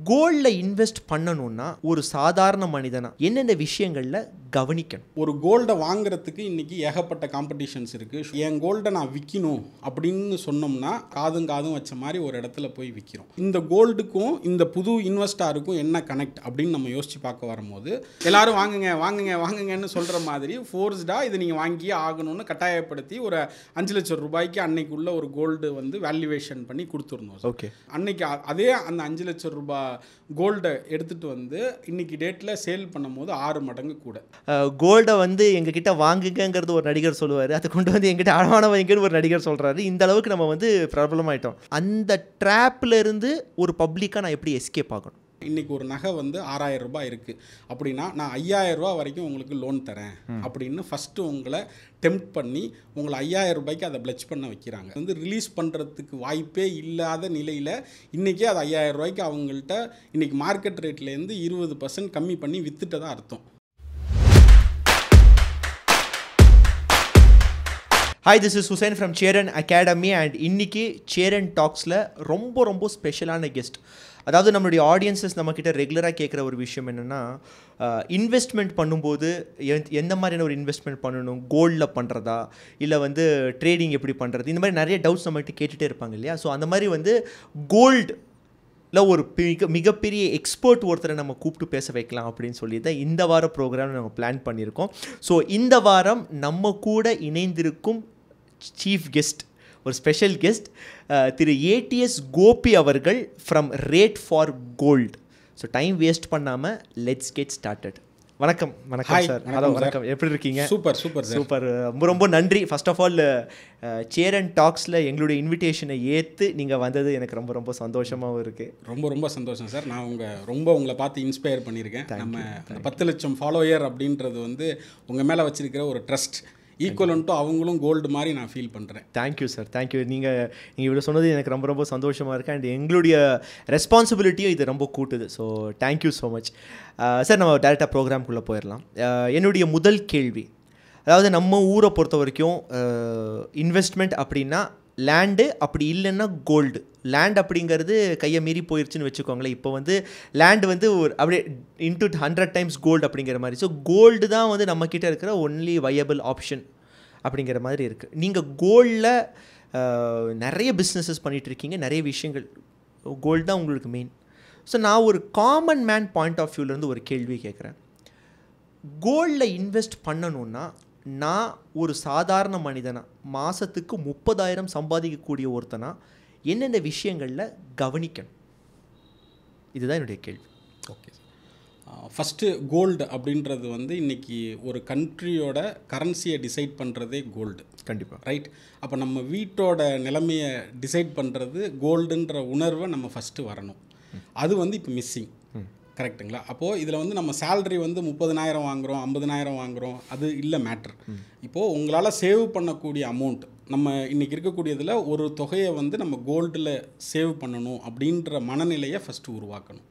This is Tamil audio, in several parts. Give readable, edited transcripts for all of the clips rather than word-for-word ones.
கோல்ட்ல இன்வெஸ்ட் பண்ணணும்னா ஒரு சாதாரண மனிதனா என்னென்ன விஷயங்கள்ல கவனிக்கணும்? ஒரு கோல்டை வாங்குறதுக்கு இன்னைக்கு ஏகப்பட்ட காம்படிஷன்ஸ் இருக்கு. என் கோல்டை நான் விற்கணும் அப்படின்னு சொன்னோம்னா காதும் காதும் வச்ச மாதிரி ஒரு இடத்துல போய் விற்கிறோம். இந்த கோல்டுக்கும் இந்த புது இன்வெஸ்டாருக்கும் என்ன கனெக்ட் அப்படின்னு நம்ம யோசிச்சு பார்க்க வரும்போது எல்லாரும் வாங்குங்க வாங்குங்க வாங்குங்கன்னு சொல்ற மாதிரி ஃபோர்ஸ்டா இதை நீங்க வாங்கியே ஆகணும்னு கட்டாயப்படுத்தி ஒரு 5 லட்சம் ரூபாய்க்கு அன்னைக்குள்ள ஒரு கோல்டு வந்து வேல்யூவேஷன் பண்ணி கொடுத்துருந்தோம். ஓகே, அன்னைக்கு அதே அந்த 5 லட்சம் ரூபாய் கோல்டை எடுத்துட்டு வந்து இன்னைக்கு டேட்ல சேல் பண்ணும்போது 6 மடங்கு கூட. கோல்டை வந்து எங்ககிட்ட வாங்குங்கிறது ஒரு நடிகர் சொல்லுவார், அதை கொண்டு வந்து எங்கிட்ட அழகான வைங்கன்னு ஒரு நடிகர் சொல்கிறாரு. இந்த அளவுக்கு நம்ம வந்து பிரபலமாயிட்டோம். அந்த ட்ராப்ல இருந்து ஒரு பப்ளிக்காக நான் எப்படி எஸ்கேப் ஆகணும்? இன்னைக்கு ஒரு நகை வந்து 6000 ரூபாய் இருக்குது அப்படின்னா நான் 5000 ரூபாய் வரைக்கும் உங்களுக்கு லோன் தரேன் அப்படின்னு ஃபஸ்ட்டு உங்களை டெம்ப்ட் பண்ணி உங்களை 5000 ரூபாய்க்கு அதை பிளட்ஜ் பண்ண வைக்கிறாங்க. வந்து ரிலீஸ் பண்ணுறதுக்கு வாய்ப்பே இல்லாத நிலையில் இன்றைக்கே அது 5000 ரூபாய்க்கு அவங்கள்ட்ட இன்றைக்கி மார்க்கெட் ரேட்லேருந்து 20% கம்மி பண்ணி வித்துட்டதா அர்த்தம். Hi, this is Hussain from Cheran academy and இன்னைக்கு சேரன் டாக்ஸில் ரொம்ப ஸ்பெஷலான கெஸ்ட். அதாவது நம்மளுடைய ஆடியன்ஸஸ் நம்மக்கிட்ட ரெகுலராக கேட்குற ஒரு விஷயம் என்னென்னா, இன்வெஸ்ட்மெண்ட் பண்ணும்போது எந்த மாதிரியான ஒரு இன்வெஸ்ட்மெண்ட் பண்ணணும், கோல்டில் பண்ணுறதா இல்லை வந்து ட்ரேடிங் எப்படி பண்ணுறது, இந்த மாதிரி நிறைய டவுட்ஸ் நம்மகிட்ட கேட்டுகிட்டே இருப்பாங்க இல்லையா? ஸோ அந்த மாதிரி வந்து கோல்டில் ஒரு மிகப்பெரிய எக்ஸ்பர்ட் ஒருத்தரை நம்ம கூப்பிட்டு பேச வைக்கலாம் அப்படின்னு சொல்லி தான் இந்த வார ப்ரோக்ராம் நம்ம பிளான் பண்ணியிருக்கோம். ஸோ இந்த வாரம் நம்ம கூட இணைந்திருக்கும் சீஃப் கெஸ்ட், ஒரு special guest, Thiru ADS Gopi அவர்கள் from rate for gold. So time waste பண்ணாமல் லெட்ஸ் கெட் ஸ்டார்டட். வணக்கம். வணக்கம் சார். ஹலோ, வணக்கம். எப்படி இருக்கீங்க? சூப்பர். ரொம்ப நன்றி. ஃபர்ஸ்ட் ஆஃப் ஆல் சேரன் டாக்ஸில் எங்களுடைய இன்விடேஷனை ஏற்று நீங்கள் வந்தது எனக்கு ரொம்ப சந்தோஷமாகவும் இருக்குது. ரொம்ப சந்தோஷம் சார். நான் உங்களை பார்த்து இன்ஸ்பயர் பண்ணியிருக்கேன். நம்ம 10 லட்சம் ஃபாலோயர் அப்படின்றது வந்து உங்கள் மேலே வச்சிருக்கிற ஒரு ட்ரஸ்ட் ஈக்குவலன்ட்டு அவங்களும் கோல்டு மாதிரி நான் ஃபீல் பண்ணுறேன். Thank you sir, thank you. நீங்கள் இவ்வளோ சொன்னது எனக்கு ரொம்ப சந்தோஷமாக இருக்குது. அண்ட் எங்களுடைய ரெஸ்பான்சிபிலிட்டியும் இது ரொம்ப கூட்டுது. So thank you so much sir. நம்ம டேரெக்டாக ப்ரோக்ராம்குள்ளே போயிடலாம். என்னுடைய முதல் கேள்வி, அதாவது நம்ம ஊரை பொறுத்த வரைக்கும் இன்வெஸ்ட்மெண்ட் அப்படின்னா லேண்டு, அப்படி இல்லைன்னா கோல்டு. லேண்ட் அப்படிங்கிறது கையை மீறி போயிடுச்சுன்னு வச்சுக்கோங்களேன். இப்போ வந்து லேண்டு வந்து ஒரு அப்படியே இன்ட்டு 100 டைம்ஸ் கோல்டு அப்படிங்கிற மாதிரி. ஸோ கோல்டு தான் வந்து நம்மக்கிட்ட இருக்கிற ஒன்லி வயபிள் ஆப்ஷன் அப்படிங்கிற மாதிரி இருக்குது. நீங்கள் கோல்டில் நிறைய பிஸ்னஸஸ் பண்ணிகிட்ருக்கீங்க, நிறைய விஷயங்கள். கோல்டு தான் உங்களுக்கு மெயின். ஸோ நான் ஒரு காமன் மேன் பாயிண்ட் ஆஃப் வியூலேருந்து ஒரு கேள்வி கேட்குறேன். கோல்டில் இன்வெஸ்ட் பண்ணணுன்னா நான் ஒரு சாதாரண மனிதனா மாதத்துக்கு 30,000 சம்பாதிக்கக்கூடிய ஒருத்தனா என்னென்ன விஷயங்களில் கவனிக்கணும்? இதுதான் என்னுடைய கேள்வி. Okay sir. ஃபஸ்ட்டு கோல்டு அப்படின்றது வந்து இன்றைக்கி ஒரு கண்ட்ரியோட கரன்சியை டிசைட் பண்ணுறதே கோல்டு. கண்டிப்பாக. ரைட். அப்போ நம்ம வீட்டோட நிலைமையை டிசைட் பண்ணுறது கோல்டுன்ற உணர்வை நம்ம ஃபஸ்ட்டு வரணும். அது வந்து இப்போ மிஸ்ஸிங். கரெக்டுங்களா? அப்போது இதில் வந்து நம்ம சேலரி வந்து 30,000 வாங்குகிறோம், 50,000 வாங்குகிறோம், அது இல்லை மேட்ரு. இப்போது உங்களால் சேவ் பண்ணக்கூடிய அமௌண்ட், நம்ம இன்றைக்கி இருக்கக்கூடியதில் ஒரு தொகையை வந்து நம்ம கோல்டில் சேவ் பண்ணணும் அப்படின்ற மனநிலையை ஃபஸ்ட்டு உருவாக்கணும்.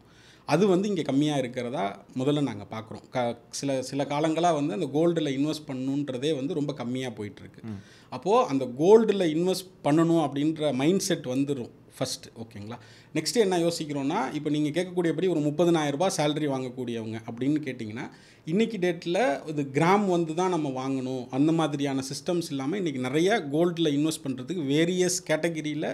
அது வந்து இங்கே கம்மியாக இருக்கிறதா முதல்ல நாங்கள் பார்க்குறோம். சில காலங்களாக வந்து அந்த கோல்டில் இன்வெஸ்ட் பண்ணணுன்றதே வந்து ரொம்ப கம்மியாக போயிட்டுருக்கு. அப்போது அந்த கோல்டில் இன்வெஸ்ட் பண்ணணும் அப்படின்ற மைண்ட் செட் வந்துடும் ஃபஸ்ட்டு. ஓகேங்களா? நெக்ஸ்ட்டு என்ன யோசிக்கிறோன்னா, இப்போ நீங்கள் கேட்கக்கூடியபடி ஒரு 30,000 ரூபாய் சேலரி வாங்கக்கூடியவங்க அப்படின்னு கேட்டிங்கன்னா, இன்றைக்கி டேட்டில் இது கிராம் வந்து தான் நம்ம வாங்கணும் அந்த மாதிரியான சிஸ்டம்ஸ் இல்லாமல் இன்றைக்கி நிறைய கோல்டில் இன்வெஸ்ட் பண்ணுறதுக்கு வேரியஸ் கேட்டகிரியில்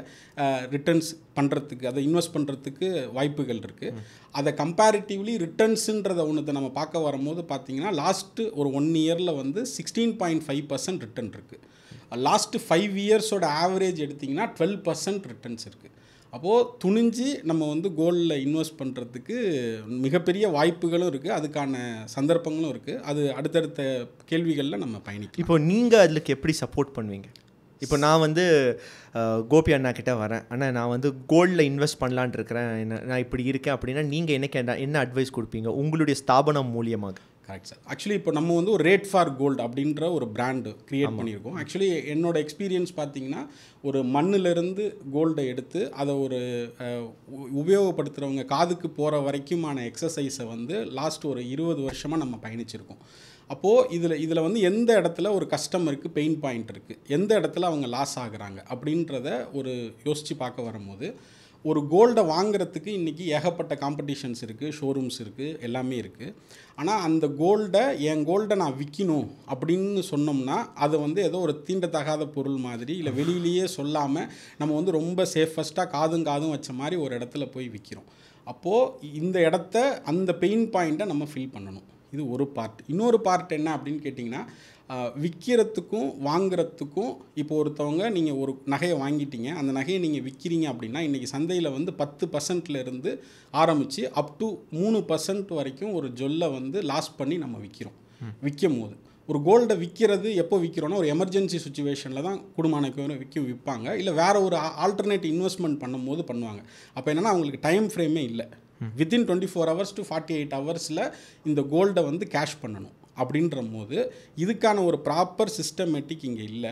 ரிட்டர்ன்ஸ் பண்ணுறதுக்கு, அதை இன்வெஸ்ட் பண்ணுறதுக்கு வாய்ப்புகள் இருக்குது. அதை கம்பேரிட்டிவ்லி ரிட்டர்ன்ஸுன்றதை ஒன்றத்தை நம்ம பார்க்க வரும்போது பார்த்திங்கன்னா லாஸ்ட்டு ஒரு 1 இயரில் வந்து 16.5% ரிட்டர்ன் இருக்குது. லாஸ்ட்டு 5 இயர்ஸோட ஆவரேஜ் எடுத்திங்கன்னா 12% ரிட்டர்ன்ஸ் இருக்குது. அப்போது துணிஞ்சு நம்ம வந்து கோல்டில் இன்வெஸ்ட் பண்ணுறதுக்கு மிகப்பெரிய வாய்ப்புகளும் இருக்குது, அதுக்கான சந்தர்ப்பங்களும் இருக்குது. அது அடுத்தடுத்த கேள்விகளில் நம்ம பயணிக்கலாம். இப்போ நீங்கள் அதுக்கு எப்படி சப்போர்ட் பண்ணுவீங்க? இப்போ நான் வந்து கோபி அண்ணா கிட்டே வரேன், அண்ணா நான் வந்து கோல்டில் இன்வெஸ்ட் பண்ணலான் இருக்கிறேன், நான் இப்படி இருக்கேன் அப்படின்னா நீங்கள் எனக்கு என்ன அட்வைஸ் கொடுப்பீங்க உங்களுடைய ஸ்தாபனம் மூலியமாக? Correct sir. ஆக்சுவலி இப்போ நம்ம வந்து ஒரு ரேட் ஃபார் கோல்டு அப்படின்ற ஒரு பிராண்டு க்ரியேட் பண்ணியிருக்கோம். ஆக்சுவலி என்னோடய எக்ஸ்பீரியன்ஸ் பார்த்திங்கன்னா, ஒரு மண்ணிலிருந்து கோல்டை எடுத்து அதை ஒரு உபயோகப்படுத்துகிறவங்க காதுக்கு போகிற வரைக்குமான எக்ஸசைஸை வந்து லாஸ்ட் ஒரு 20 வருஷமாக நம்ம பயணிச்சிருக்கோம். அப்போது இதில் வந்து எந்த இடத்துல ஒரு கஸ்டமருக்கு பெயின் பாயிண்ட் இருக்குது, எந்த இடத்துல அவங்க லாஸ் ஆகுறாங்க அப்படின்றத ஒரு யோசித்து பார்க்க வரும்போது ஒரு கோல்டை வாங்குறதுக்கு இன்றைக்கி ஏகப்பட்ட காம்படிஷன்ஸ் இருக்குது, ஷோரூம்ஸ் இருக்குது, எல்லாமே இருக்குது. ஆனால் அந்த என் கோல்டை நான் விற்கணும் அப்படின்னு சொன்னோம்னா அதை வந்து ஏதோ ஒரு தீண்டத்தகாத பொருள் மாதிரி, இல்லை வெளியிலேயே சொல்லாமல் நம்ம வந்து ரொம்ப சேஃபஸ்ட்டாக காதும் வச்ச மாதிரி ஒரு இடத்துல போய் விற்கிறோம். அப்போது இந்த இடத்த, அந்த பெயின் பாயிண்ட்டை நம்ம ஃபில் பண்ணணும். இது ஒரு பார்ட். இன்னொரு பார்ட் என்ன அப்படின்னு கேட்டிங்கன்னா, விற்கிறதுக்கும் வாங்குறதுக்கும், இப்போ ஒருத்தவங்க நீங்கள் ஒரு நகையை வாங்கிட்டீங்க, அந்த நகையை நீங்கள் விற்கிறீங்க அப்படின்னா இன்றைக்கி சந்தையில் வந்து 10% ஆரம்பித்து அப் டு 3% வரைக்கும் ஒரு ஜொல்லை வந்து லாஸ் பண்ணி நம்ம விற்கும் போது, ஒரு கோல்டை விற்கிறது எப்போ விற்கிறோன்னா ஒரு எமர்ஜென்சி சுச்சுவேஷனில் தான் குடும்பம் விற்பாங்க, இல்லை வேறு ஒரு ஆல்டர்னேட் இன்வெஸ்ட்மெண்ட் பண்ணும்போது பண்ணுவாங்க. அப்போ என்னென்னா அவங்களுக்கு டைம் ஃப்ரேமே இல்லை. வித்தின் 24 hours to 48 hours இந்த கோல்டை வந்து கேஷ் பண்ணணும். அப்படின்ற போது இதுக்கான ஒரு ப்ராப்பர் சிஸ்டமேட்டிக் இங்கே இல்லை.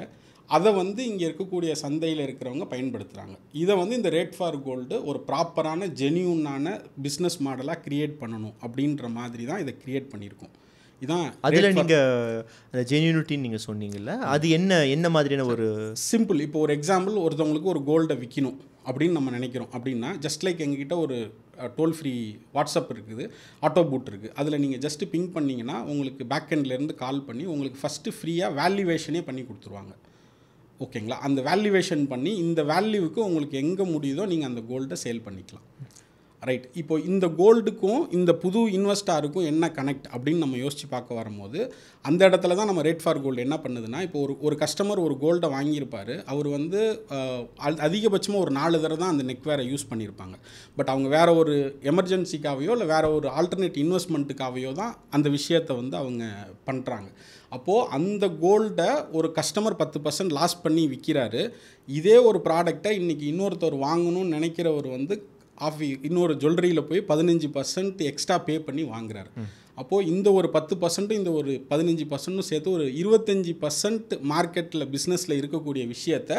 அதை வந்து இங்கே இருக்கக்கூடிய சந்தையில் இருக்கிறவங்க பயன்படுத்துகிறாங்க. இதை வந்து இந்த ரேட் ஃபார் கோல்டு ஒரு ப்ராப்பரான ஜென்யூனான பிஸ்னஸ் மாடலாக க்ரியேட் பண்ணணும் அப்படின்ற மாதிரி தான் இதை க்ரியேட் பண்ணியிருக்கோம். இதான் அதில் நீங்கள் ஜென்யூனிட்டின்னு நீங்கள் சொன்னீங்கல்ல, அது என்ன மாதிரியான ஒரு சிம்பிள். இப்போ ஒரு எக்ஸாம்பிள், ஒருத்தவங்களுக்கு ஒரு கோல்டை விற்கணும் அப்படின்னு நம்ம நினைக்கிறோம் அப்படின்னா, ஜஸ்ட் லைக் எங்ககிட்ட ஒரு டோல் ஃப்ரீ வாட்ஸ்அப் இருக்குது, ஆட்டோ பூட் இருக்குது. அதில் நீங்கள் ஜஸ்ட்டு பிங் பண்ணிங்கன்னா உங்களுக்கு பேக்கெண்ட்லேருந்து கால் பண்ணி உங்களுக்கு ஃபஸ்ட்டு ஃப்ரீயாக வேல்யூவேஷனே பண்ணி கொடுத்துருவாங்க. ஓகேங்களா? அந்த வேல்யூவேஷன் பண்ணி இந்த வேல்யூவுக்கு உங்களுக்கு எங்கே முடியுதோ நீங்கள் அந்த கோல்டை சேல் பண்ணிக்கலாம். ரைட். இப்போ இந்த கோல்டுக்கும் இந்த புது இன்வெஸ்டாருக்கும் என்ன கனெக்ட் அப்படின்னு நம்ம யோசித்து பார்க்க வரும்போது, அந்த இடத்துல தான் நம்ம ரேட் ஃபார் கோல்டு என்ன பண்ணுதுன்னா, இப்போ ஒரு கஸ்டமர் ஒரு கோல்டை வாங்கியிருப்பார். அவர் வந்து அதிகபட்சமாக ஒரு 4 தடவை தான் அந்த நெக்வேரை யூஸ் பண்ணியிருப்பாங்க. பட் அவங்க வேறு ஒரு எமர்ஜென்சிக்காவையோ இல்லை வேறு ஒரு ஆல்டர்னேட் இன்வெஸ்ட்மெண்ட்டுக்காவையோ தான் அந்த விஷயத்தை வந்து அவங்க பண்ணுறாங்க. அப்போது அந்த கோல்டை ஒரு கஸ்டமர் 10% லாஸ் பண்ணி விற்கிறாரு. இதே ஒரு ப்ராடக்டை இன்றைக்கி இன்னொருத்தர் வாங்கணும்னு நினைக்கிறவர் வந்து இன்னொரு ஜுவல்லரியில் போய் 15% எக்ஸ்ட்ரா பே பண்ணி வாங்குறாரு. அப்போது இந்த ஒரு 10% இந்த ஒரு 15% சேர்த்து ஒரு 25% மார்க்கெட்டில் பிஸ்னஸில் இருக்கக்கூடிய விஷயத்தை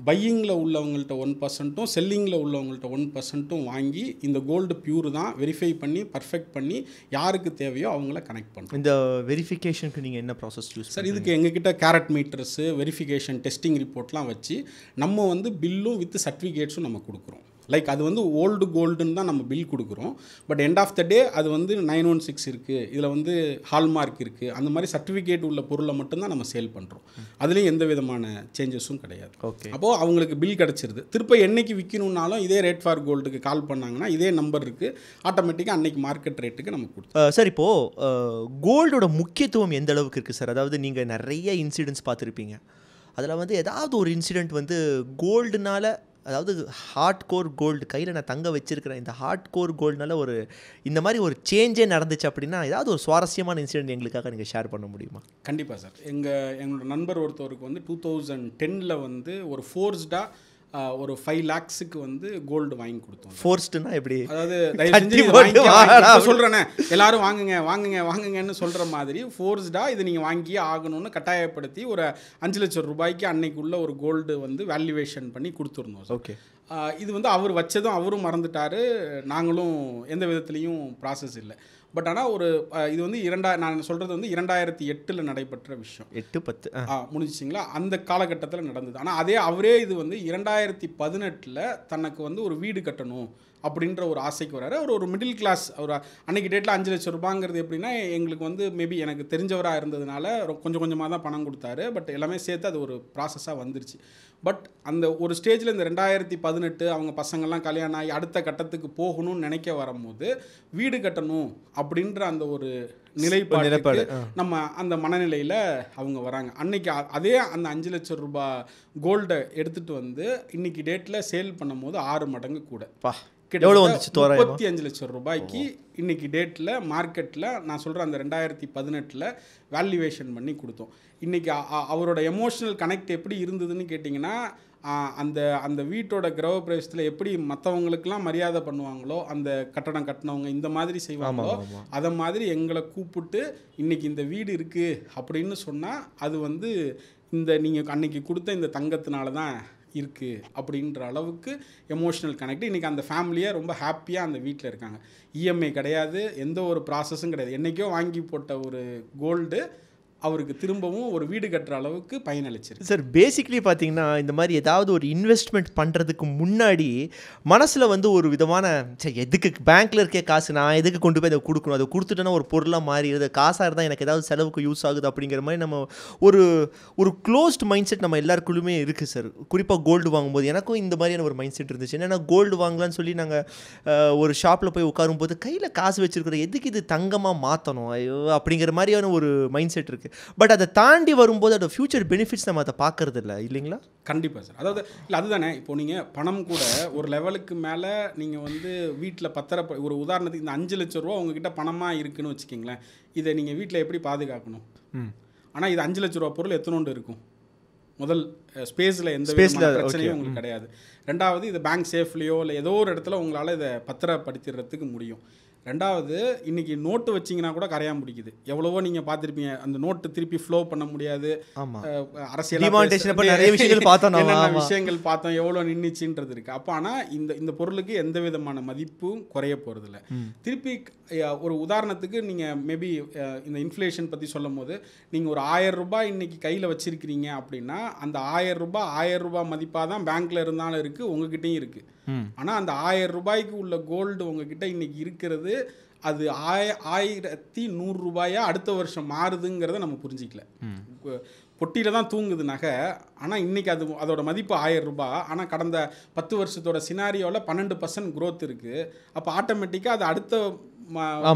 பையிங்கில் உள்ளவங்கள்ட்ட 1%, செல்லிங்கில் உள்ளவங்கள்ட்ட 1% வாங்கி இந்த கோல்டு பியூர் தான் வெரிஃபை பண்ணி பர்ஃபெக்ட் பண்ணி யாருக்கு தேவையோ அவங்கள கனெக்ட் பண்ணுறோம். இந்த வெரிஃபிகேஷனுக்கு நீங்கள் என்ன ப்ராசஸ் யூஸ் சார்? இதுக்கு எங்ககிட்ட கேரட் மீட்டர்ஸு, வெரிஃபிகேஷன், டெஸ்டிங் ரிப்போர்ட்லாம் வச்சு நம்ம வந்து பில்லும் வித் சர்டிஃபிகேட்ஸும் நம்ம கொடுக்குறோம். லைக் அது வந்து ஓல்டு கோல்டுன்னு தான் நம்ம பில் கொடுக்குறோம். பட் எண்ட் ஆஃப் த டே அது வந்து 916 இருக்குது, இதில் வந்து ஹால்மார்க் இருக்குது, அந்த மாதிரி சர்டிஃபிகேட் உள்ள பொருளை மட்டும்தான் நம்ம சேல் பண்ணுறோம். அதுலேயும் எந்த விதமான சேஞ்சஸும் கிடையாது. ஓகே. அப்போது அவங்களுக்கு பில் கிடச்சிருது. திருப்ப என்றைக்கு விற்கணுன்னாலும் இதே ரேட் ஃபார் கோல்டுக்கு கால் பண்ணாங்கன்னா இதே நம்பர் இருக்குது, ஆட்டோமேட்டிக்காக அன்னைக்கு மார்க்கெட் ரேட்டுக்கு நம்ம கொடுத்தோம். சார், இப்போது கோல்டோட முக்கியத்துவம் எந்த அளவுக்கு இருக்குது சார்? அதாவது நீங்கள் நிறைய இன்சிடென்ட்ஸ் பார்த்துருப்பீங்க. அதில் வந்து ஏதாவது ஒரு இன்சிடெண்ட் வந்து கோல்டுனால, அதாவது ஹார்ட் கோர் கோல்டு கையில் நான் தங்க வச்சிருக்கிறேன், இந்த ஹார்ட் கோர் கோல்டுனால ஒரு இந்த மாதிரி ஒரு சேஞ்சே நடந்துச்சு அப்படின்னா ஏதாவது ஒரு சுவாரஸ்யமான இன்சிடென்ட் எங்களுக்காக நீங்கள் ஷேர் பண்ண முடியுமா? கண்டிப்பாக சார். எங்களோட நண்பர் ஒருத்தவருக்கு வந்து 2010 வந்து ஒரு ஃபோர்ஸ்டாக ஒரு 5 lakhsக்கு வந்து கோல்டு வாங்கி கொடுத்தோம். ஃபோர்ஸ்டுனா எப்படி? அதாவது சொல்கிறேனே, எல்லாரும் வாங்குங்கன்னு சொல்கிற மாதிரி ஃபோர்ஸ்டாக இது நீங்கள் வாங்கியே ஆகணும்னு கட்டாயப்படுத்தி ஒரு 5 லட்சம் ரூபாய்க்கு அன்னைக்குள்ள ஒரு கோல்டு வந்து வேல்யூவேஷன் பண்ணி கொடுத்துருந்தோம். ஓகே. இது வந்து அவர் வச்சதும் அவரும் மறந்துட்டார், நாங்களும் எந்த விதத்துலேயும் ப்ராசஸ் இல்லை. பட் ஆனால் இது வந்து நான் சொல்கிறது வந்து 2008 நடைபெற்ற விஷயம். 8-10 முடிஞ்சிச்சிங்களா? அந்த காலகட்டத்தில் நடந்தது. ஆனால் அவரே இது வந்து 2018 தனக்கு வந்து ஒரு வீடு கட்டணும் அப்படின்ற ஒரு ஆசைக்கு வராரு. அவர் ஒரு மிடில் கிளாஸ். அவர் அன்றைக்கி டேட்டில் 5 லட்சம் ரூபாங்கிறது எப்படின்னா, எங்களுக்கு வந்து மேபி எனக்கு தெரிஞ்சவராக இருந்ததுனால கொஞ்சம் கொஞ்சமாக தான் பணம் கொடுத்தாரு. பட் எல்லாமே சேர்த்து அது ஒரு ப்ராசஸாக வந்துருச்சு. பட் அந்த ஒரு ஸ்டேஜில் இந்த 2018 அவங்க பசங்கள்லாம் கல்யாணம் ஆகி அடுத்த கட்டத்துக்கு போகணும்னு நினைக்க வரும்போது வீடு கட்டணும் அப்படின்ற அந்த ஒரு நிலைப்பாடு நம்ம அந்த மனநிலையில் அவங்க வராங்க. அன்னைக்கு அதே அந்த 5 லட்சம் ரூபாய் கோல்டை எடுத்துகிட்டு வந்து இன்னைக்கு டேட்டில் சேல் பண்ணும் போது 6 மடங்கு கூட, 35 லட்சம் ரூபாய்க்கு இன்னைக்கு டேட்டில் மார்க்கெட்டில் நான் சொல்கிறேன் அந்த 2018 வேல்யூவேஷன் பண்ணி கொடுத்தோம். இன்றைக்கி அவரோட எமோஷனல் கனெக்ட் எப்படி இருந்ததுன்னு கேட்டிங்கன்னா, அந்த வீட்டோட கிரக பிரவேசத்தில் எப்படி மற்றவங்களுக்கெல்லாம் மரியாதை பண்ணுவாங்களோ, அந்த கட்டடம் கட்டினவங்க இந்த மாதிரி செய்வாங்களோ, அதை மாதிரி எங்களை கூப்பிட்டு இன்றைக்கி இந்த வீடு இருக்குது அப்படின்னு சொன்னால் அது வந்து நீங்கள் அன்றைக்கி கொடுத்த இந்த தங்கத்தினால தான் இருக்குது அப்படின்ற அளவுக்கு எமோஷ்னல் கனெக்ட். இன்றைக்கி அந்த ஃபேமிலியாக ரொம்ப ஹாப்பியாக அந்த வீட்டில் இருக்காங்க. இஎம்ஐ கிடையாது, எந்த ஒரு ப்ராசஸும் கிடையாது. என்றைக்கோ வாங்கி போட்ட ஒரு கோல்டு அவருக்கு திரும்பவும் ஒரு வீடு கட்டுற அளவுக்கு பயனளிச்சிருக்கு. சார் பேசிக்லி பார்த்தீங்கன்னா இந்த மாதிரி ஏதாவது ஒரு இன்வெஸ்ட்மெண்ட் பண்ணுறதுக்கு முன்னாடி மனசில் வந்து ஒரு விதமான எதுக்கு பேங்க்கில் இருக்க காசு நான் எதுக்கு கொண்டு போய் அதை கொடுக்கணும், அதை கொடுத்துட்டேன்னா ஒரு பொருளாக மாறிடுது, காசாக இருந்தால் எனக்கு ஏதாவது செலவுக்கு யூஸ் ஆகுது அப்படிங்கிற மாதிரி நம்ம ஒரு ஒரு க்ளோஸ்ட் மைண்ட் செட் நம்ம எல்லாருக்குள்ளுமே இருக்குது சார். குறிப்பாக கோல்டு வாங்கும்போது எனக்கும் இந்த மாதிரியான ஒரு மைண்ட் செட் இருந்துச்சு. ஏன்னா கோல்டு வாங்கலான்னு சொல்லி நாங்கள் ஒரு ஷாப்பில் போய் உட்காரும்போது கையில் காசு வச்சுருக்கிற எதுக்கு இது தங்கமாக மாற்றணும் ஐயோ அப்படிங்கிற மாதிரியான ஒரு மைண்ட் செட் இருக்குது. பட் அதை தாண்டி வரும்போது அதோட ஃபியூச்சர் பெனிஃபிட்ஸ் நம்ம அதை பார்க்கறது இல்லை இல்லைங்களா? கண்டிப்பாக சார். அதாவது இல்லை அதுதானே, இப்போ நீங்கள் பணம் கூட ஒரு லெவலுக்கு மேலே நீங்கள் வந்து வீட்டில் ஒரு உதாரணத்துக்கு இந்த 5 லட்ச ரூபா உங்ககிட்ட பணமாக இருக்குன்னு வச்சுக்கிங்களேன், இதை நீங்கள் வீட்டில் எப்படி பாதுகாக்கணும்? ஆனால் இது 5 லட்ச ரூபா பொருள் எத்தனோண்டு இருக்கும்? முதல் ஸ்பேஸில் எந்த பிரச்சனையும் உங்களுக்கு கிடையாது. ரெண்டாவது இது பேங்க் சேஃப்லேயோ இல்லை ஏதோ ஒரு இடத்துல உங்களால் இதை பத்திரப்படுத்திடுறதுக்கு முடியும். ரெண்டாவது இன்றைக்கி நோட்டு வச்சிங்கன்னா கூட கரையான் பிடிக்குது. எவ்வளவோ நீங்கள் பார்த்துருப்பீங்க, அந்த நோட்டு திருப்பி ஃப்ளோ பண்ண முடியாது. அரசியல் நிறைய விஷயங்கள் பார்த்தோம், விஷயங்கள் பார்த்தோம், எவ்வளோ நின்றுச்சுன்றது இருக்குது. அப்போ ஆனால் இந்த பொருளுக்கு எந்த விதமான மதிப்பும் குறைய போகிறதில்ல. திருப்பி ஒரு உதாரணத்துக்கு நீங்கள் மேபி இந்த இன்ஃப்ளேஷன் பற்றி சொல்லும் போது நீங்கள் ஒரு 1000 ரூபாய் இன்றைக்கி கையில் வச்சுருக்கிறீங்க அப்படின்னா அந்த 1000 ரூபாய் மதிப்பாக தான் பேங்க்கில் இருந்தாலும் இருக்குது, உங்ககிட்டையும் இருக்குது. ஆனால் அந்த 1000 ரூபாய்க்கு உள்ள கோல்டு உங்ககிட்ட இன்றைக்கி இருக்கிறது அது 1100 ரூபாயா அடுத்த வருஷம் மாறுதுங்கிறத நம்ம புரிஞ்சிக்கல. பொட்டியில் தான் தூங்குது நகை, ஆனால் இன்றைக்கி அதோட மதிப்பு 1000 ரூபாய். ஆனால் கடந்த 10 வருஷத்தோட சினாரியோவில் 12% growth இருக்குது. அப்போ ஆட்டோமேட்டிக்காக அது அடுத்த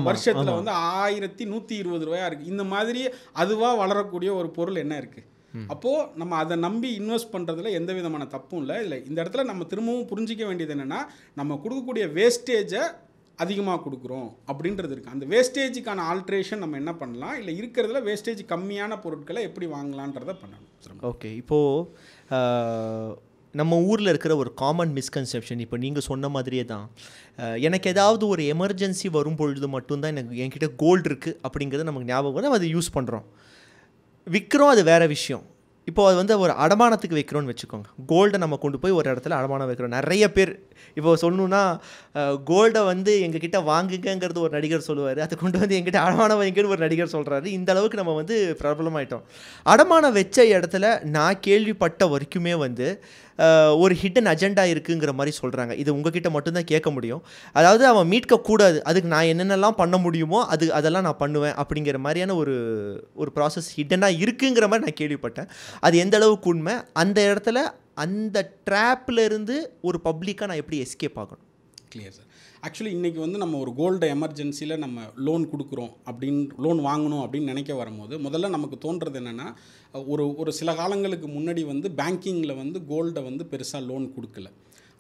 வருஷத்தில் வந்து 1120 ரூபாயா இருக்குது. இந்த மாதிரி அதுவாக வளரக்கூடிய ஒரு பொருள் என்ன இருக்குது? அப்போது நம்ம அதை நம்பி இன்வெஸ்ட் பண்ணுறதுல எந்த விதமான தப்பும் இல்லை. இந்த இடத்துல நம்ம திரும்பவும் புரிஞ்சிக்க வேண்டியது என்னென்னா, நம்ம கொடுக்கக்கூடிய வேஸ்டேஜை அதிகமாக கொடுக்குறோம் அப்படின்றது இருக்குது. அந்த வேஸ்டேஜுக்கான ஆல்ட்ரேஷன் நம்ம என்ன பண்ணலாம், இல்லை இருக்கிறதுல வேஸ்டேஜ் கம்மியான பொருட்களை எப்படி வாங்கலான்றதை பண்ணணும். ஓகே, இப்போது நம்ம ஊரில் இருக்கிற ஒரு காமன் மிஸ்கன்செப்ஷன் இப்போ நீங்கள் சொன்ன மாதிரியே தான், எனக்கு ஏதாவது ஒரு எமர்ஜென்சி வரும் பொழுது மட்டும்தான் என்கிட்ட கோல்டு இருக்குது அப்படிங்கிறது நமக்கு ஞாபகம் வந்து நம்ம அதை யூஸ் பண்ணுறோம், விற்கிறோம். அது வேறு விஷயம். இப்போது அது வந்து ஒரு அடமானத்துக்கு வைக்கிறோன்னு வச்சுக்கோங்க. கோல்டை நம்ம கொண்டு போய் ஒரு இடத்துல அடமானம் வைக்கிறோம். நிறைய பேர் இப்போ சொல்லணுன்னா கோல்டை வந்து எங்ககிட்ட வாங்குங்கிறது ஒரு நடிகர் சொல்லுவார், அதை கொண்டு வந்து எங்கிட்ட அடமானம் வைங்கன்னு ஒரு நடிகர் சொல்கிறாரு. இந்த அளவுக்கு நம்ம வந்து பிரபலமாயிட்டோம். அடமானம் வச்ச இடத்துல நான் கேள்விப்பட்ட வரைக்குமே வந்து ஒரு ஹிடன் அஜெண்டா இருக்குங்கிற மாதிரி சொல்கிறாங்க. இது உங்ககிட்ட மட்டும்தான் கேட்க முடியும். அதாவது அவன் மீட்கக்கூடாது, அதுக்கு நான் என்னென்னலாம் பண்ண முடியுமோ அதெல்லாம் நான் பண்ணுவேன் அப்படிங்கிற மாதிரியான ஒரு ப்ராசஸ் ஹிடனாக இருக்குங்கிற மாதிரி நான் கேள்விப்பட்டேன். அது எந்த அளவுக்கு உண்மை, அந்த இடத்துல அந்த ட்ராப்பில் இருந்து ஒரு பப்ளிக்காக நான் எப்படி எஸ்கேப் ஆகணும்? Clear sir. ஆக்சுவலி இன்றைக்கி வந்து நம்ம ஒரு கோல்டு எமர்ஜென்சியில் நம்ம லோன் கொடுக்குறோம் லோன் வாங்கணும் அப்படின்னு நினைக்க வரும்போது முதல்ல நமக்கு தோன்றது என்னென்னா, ஒரு சில காலங்களுக்கு முன்னாடி வந்து பேங்கிங்கில் வந்து கோல்டை வந்து பெருசாக லோன் கொடுக்கல.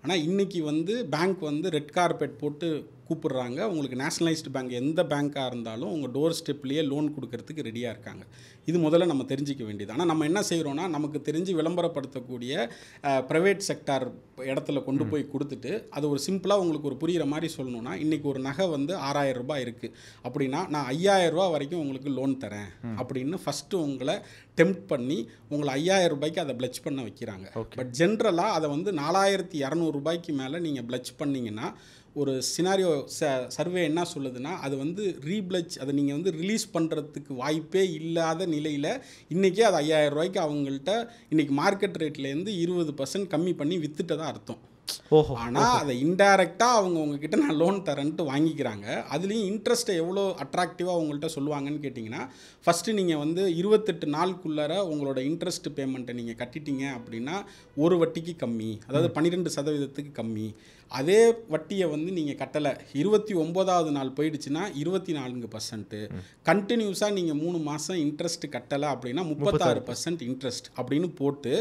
ஆனால் இன்றைக்கி வந்து பேங்க் வந்து ரெட் கார்பெட் போட்டு கூப்பிடுறாங்க. உங்களுக்கு நேஷ்னலைஸ்டு பேங்க் எந்த பேங்க்காக இருந்தாலும் உங்கள் டோர் ஸ்டெப்லேயே லோன் கொடுக்கறதுக்கு ரெடியாக இருக்காங்க. இது முதல்ல நம்ம தெரிஞ்சிக்க வேண்டியது. ஆனால் நம்ம என்ன செய்கிறோன்னா, நமக்கு தெரிஞ்சு விளம்பரப்படுத்தக்கூடிய ப்ரைவேட் செக்டார் இடத்துல கொண்டு போய் கொடுத்துட்டு அது ஒரு சிம்பிளாக உங்களுக்கு ஒரு புரிகிற மாதிரி சொல்லணுன்னா, இன்றைக்கி ஒரு நகை வந்து 6000 ரூபாய் இருக்குது அப்படின்னா நான் 5000 ரூபா வரைக்கும் உங்களுக்கு லோன் தரேன் அப்படின்னு ஃபஸ்ட்டு உங்களை டெம்ப்ட் பண்ணி உங்களை 5000 ரூபாய்க்கு அதை பிளச் பண்ண வைக்கிறாங்க. பட் ஜென்ரலாக அதை வந்து 4200 ரூபாய்க்கு மேலே நீங்கள் பிளச் பண்ணிங்கன்னா ஒரு சினாரியோ சர்வே என்ன சொல்லுதுன்னா, அது வந்து ரீப்ளச் அதை நீங்கள் வந்து ரிலீஸ் பண்ணுறதுக்கு வாய்ப்பே இல்லாத நிலையில் இன்றைக்கே அது 5000 ரூபாய்க்கு அவங்கள்ட்ட இன்றைக்கி மார்க்கெட் ரேட்லேருந்து 20% கம்மி பண்ணி விற்றுட்டதாக அர்த்தம். ஆனால் அதை இன்டைரக்டாக அவங்க உங்ககிட்ட நான் லோன் தரேன்ட்டு வாங்கிக்கிறாங்க. அதுலேயும் இன்ட்ரெஸ்ட்டை எவ்வளோ அட்ராக்டிவாக அவங்கள்ட்ட சொல்லுவாங்கன்னு கேட்டிங்கன்னா, ஃபஸ்ட்டு நீங்கள் வந்து 28 நாளுக்குள்ளார உங்களோட இன்ட்ரெஸ்ட் பேமெண்ட்டை நீங்கள் கட்டிட்டீங்க அப்படின்னா ஒரு வட்டிக்கு கம்மி, அதாவது 12% கம்மி. அதே வட்டியை வந்து நீங்கள் கட்டலை, 29வது நாள் போயிடுச்சுன்னா 24%, கண்டினியூஸாக நீங்கள் 3 மாதம் இன்ட்ரெஸ்ட் கட்டலை அப்படின்னா 36% இன்ட்ரெஸ்ட் அப்படின்னு போட்டு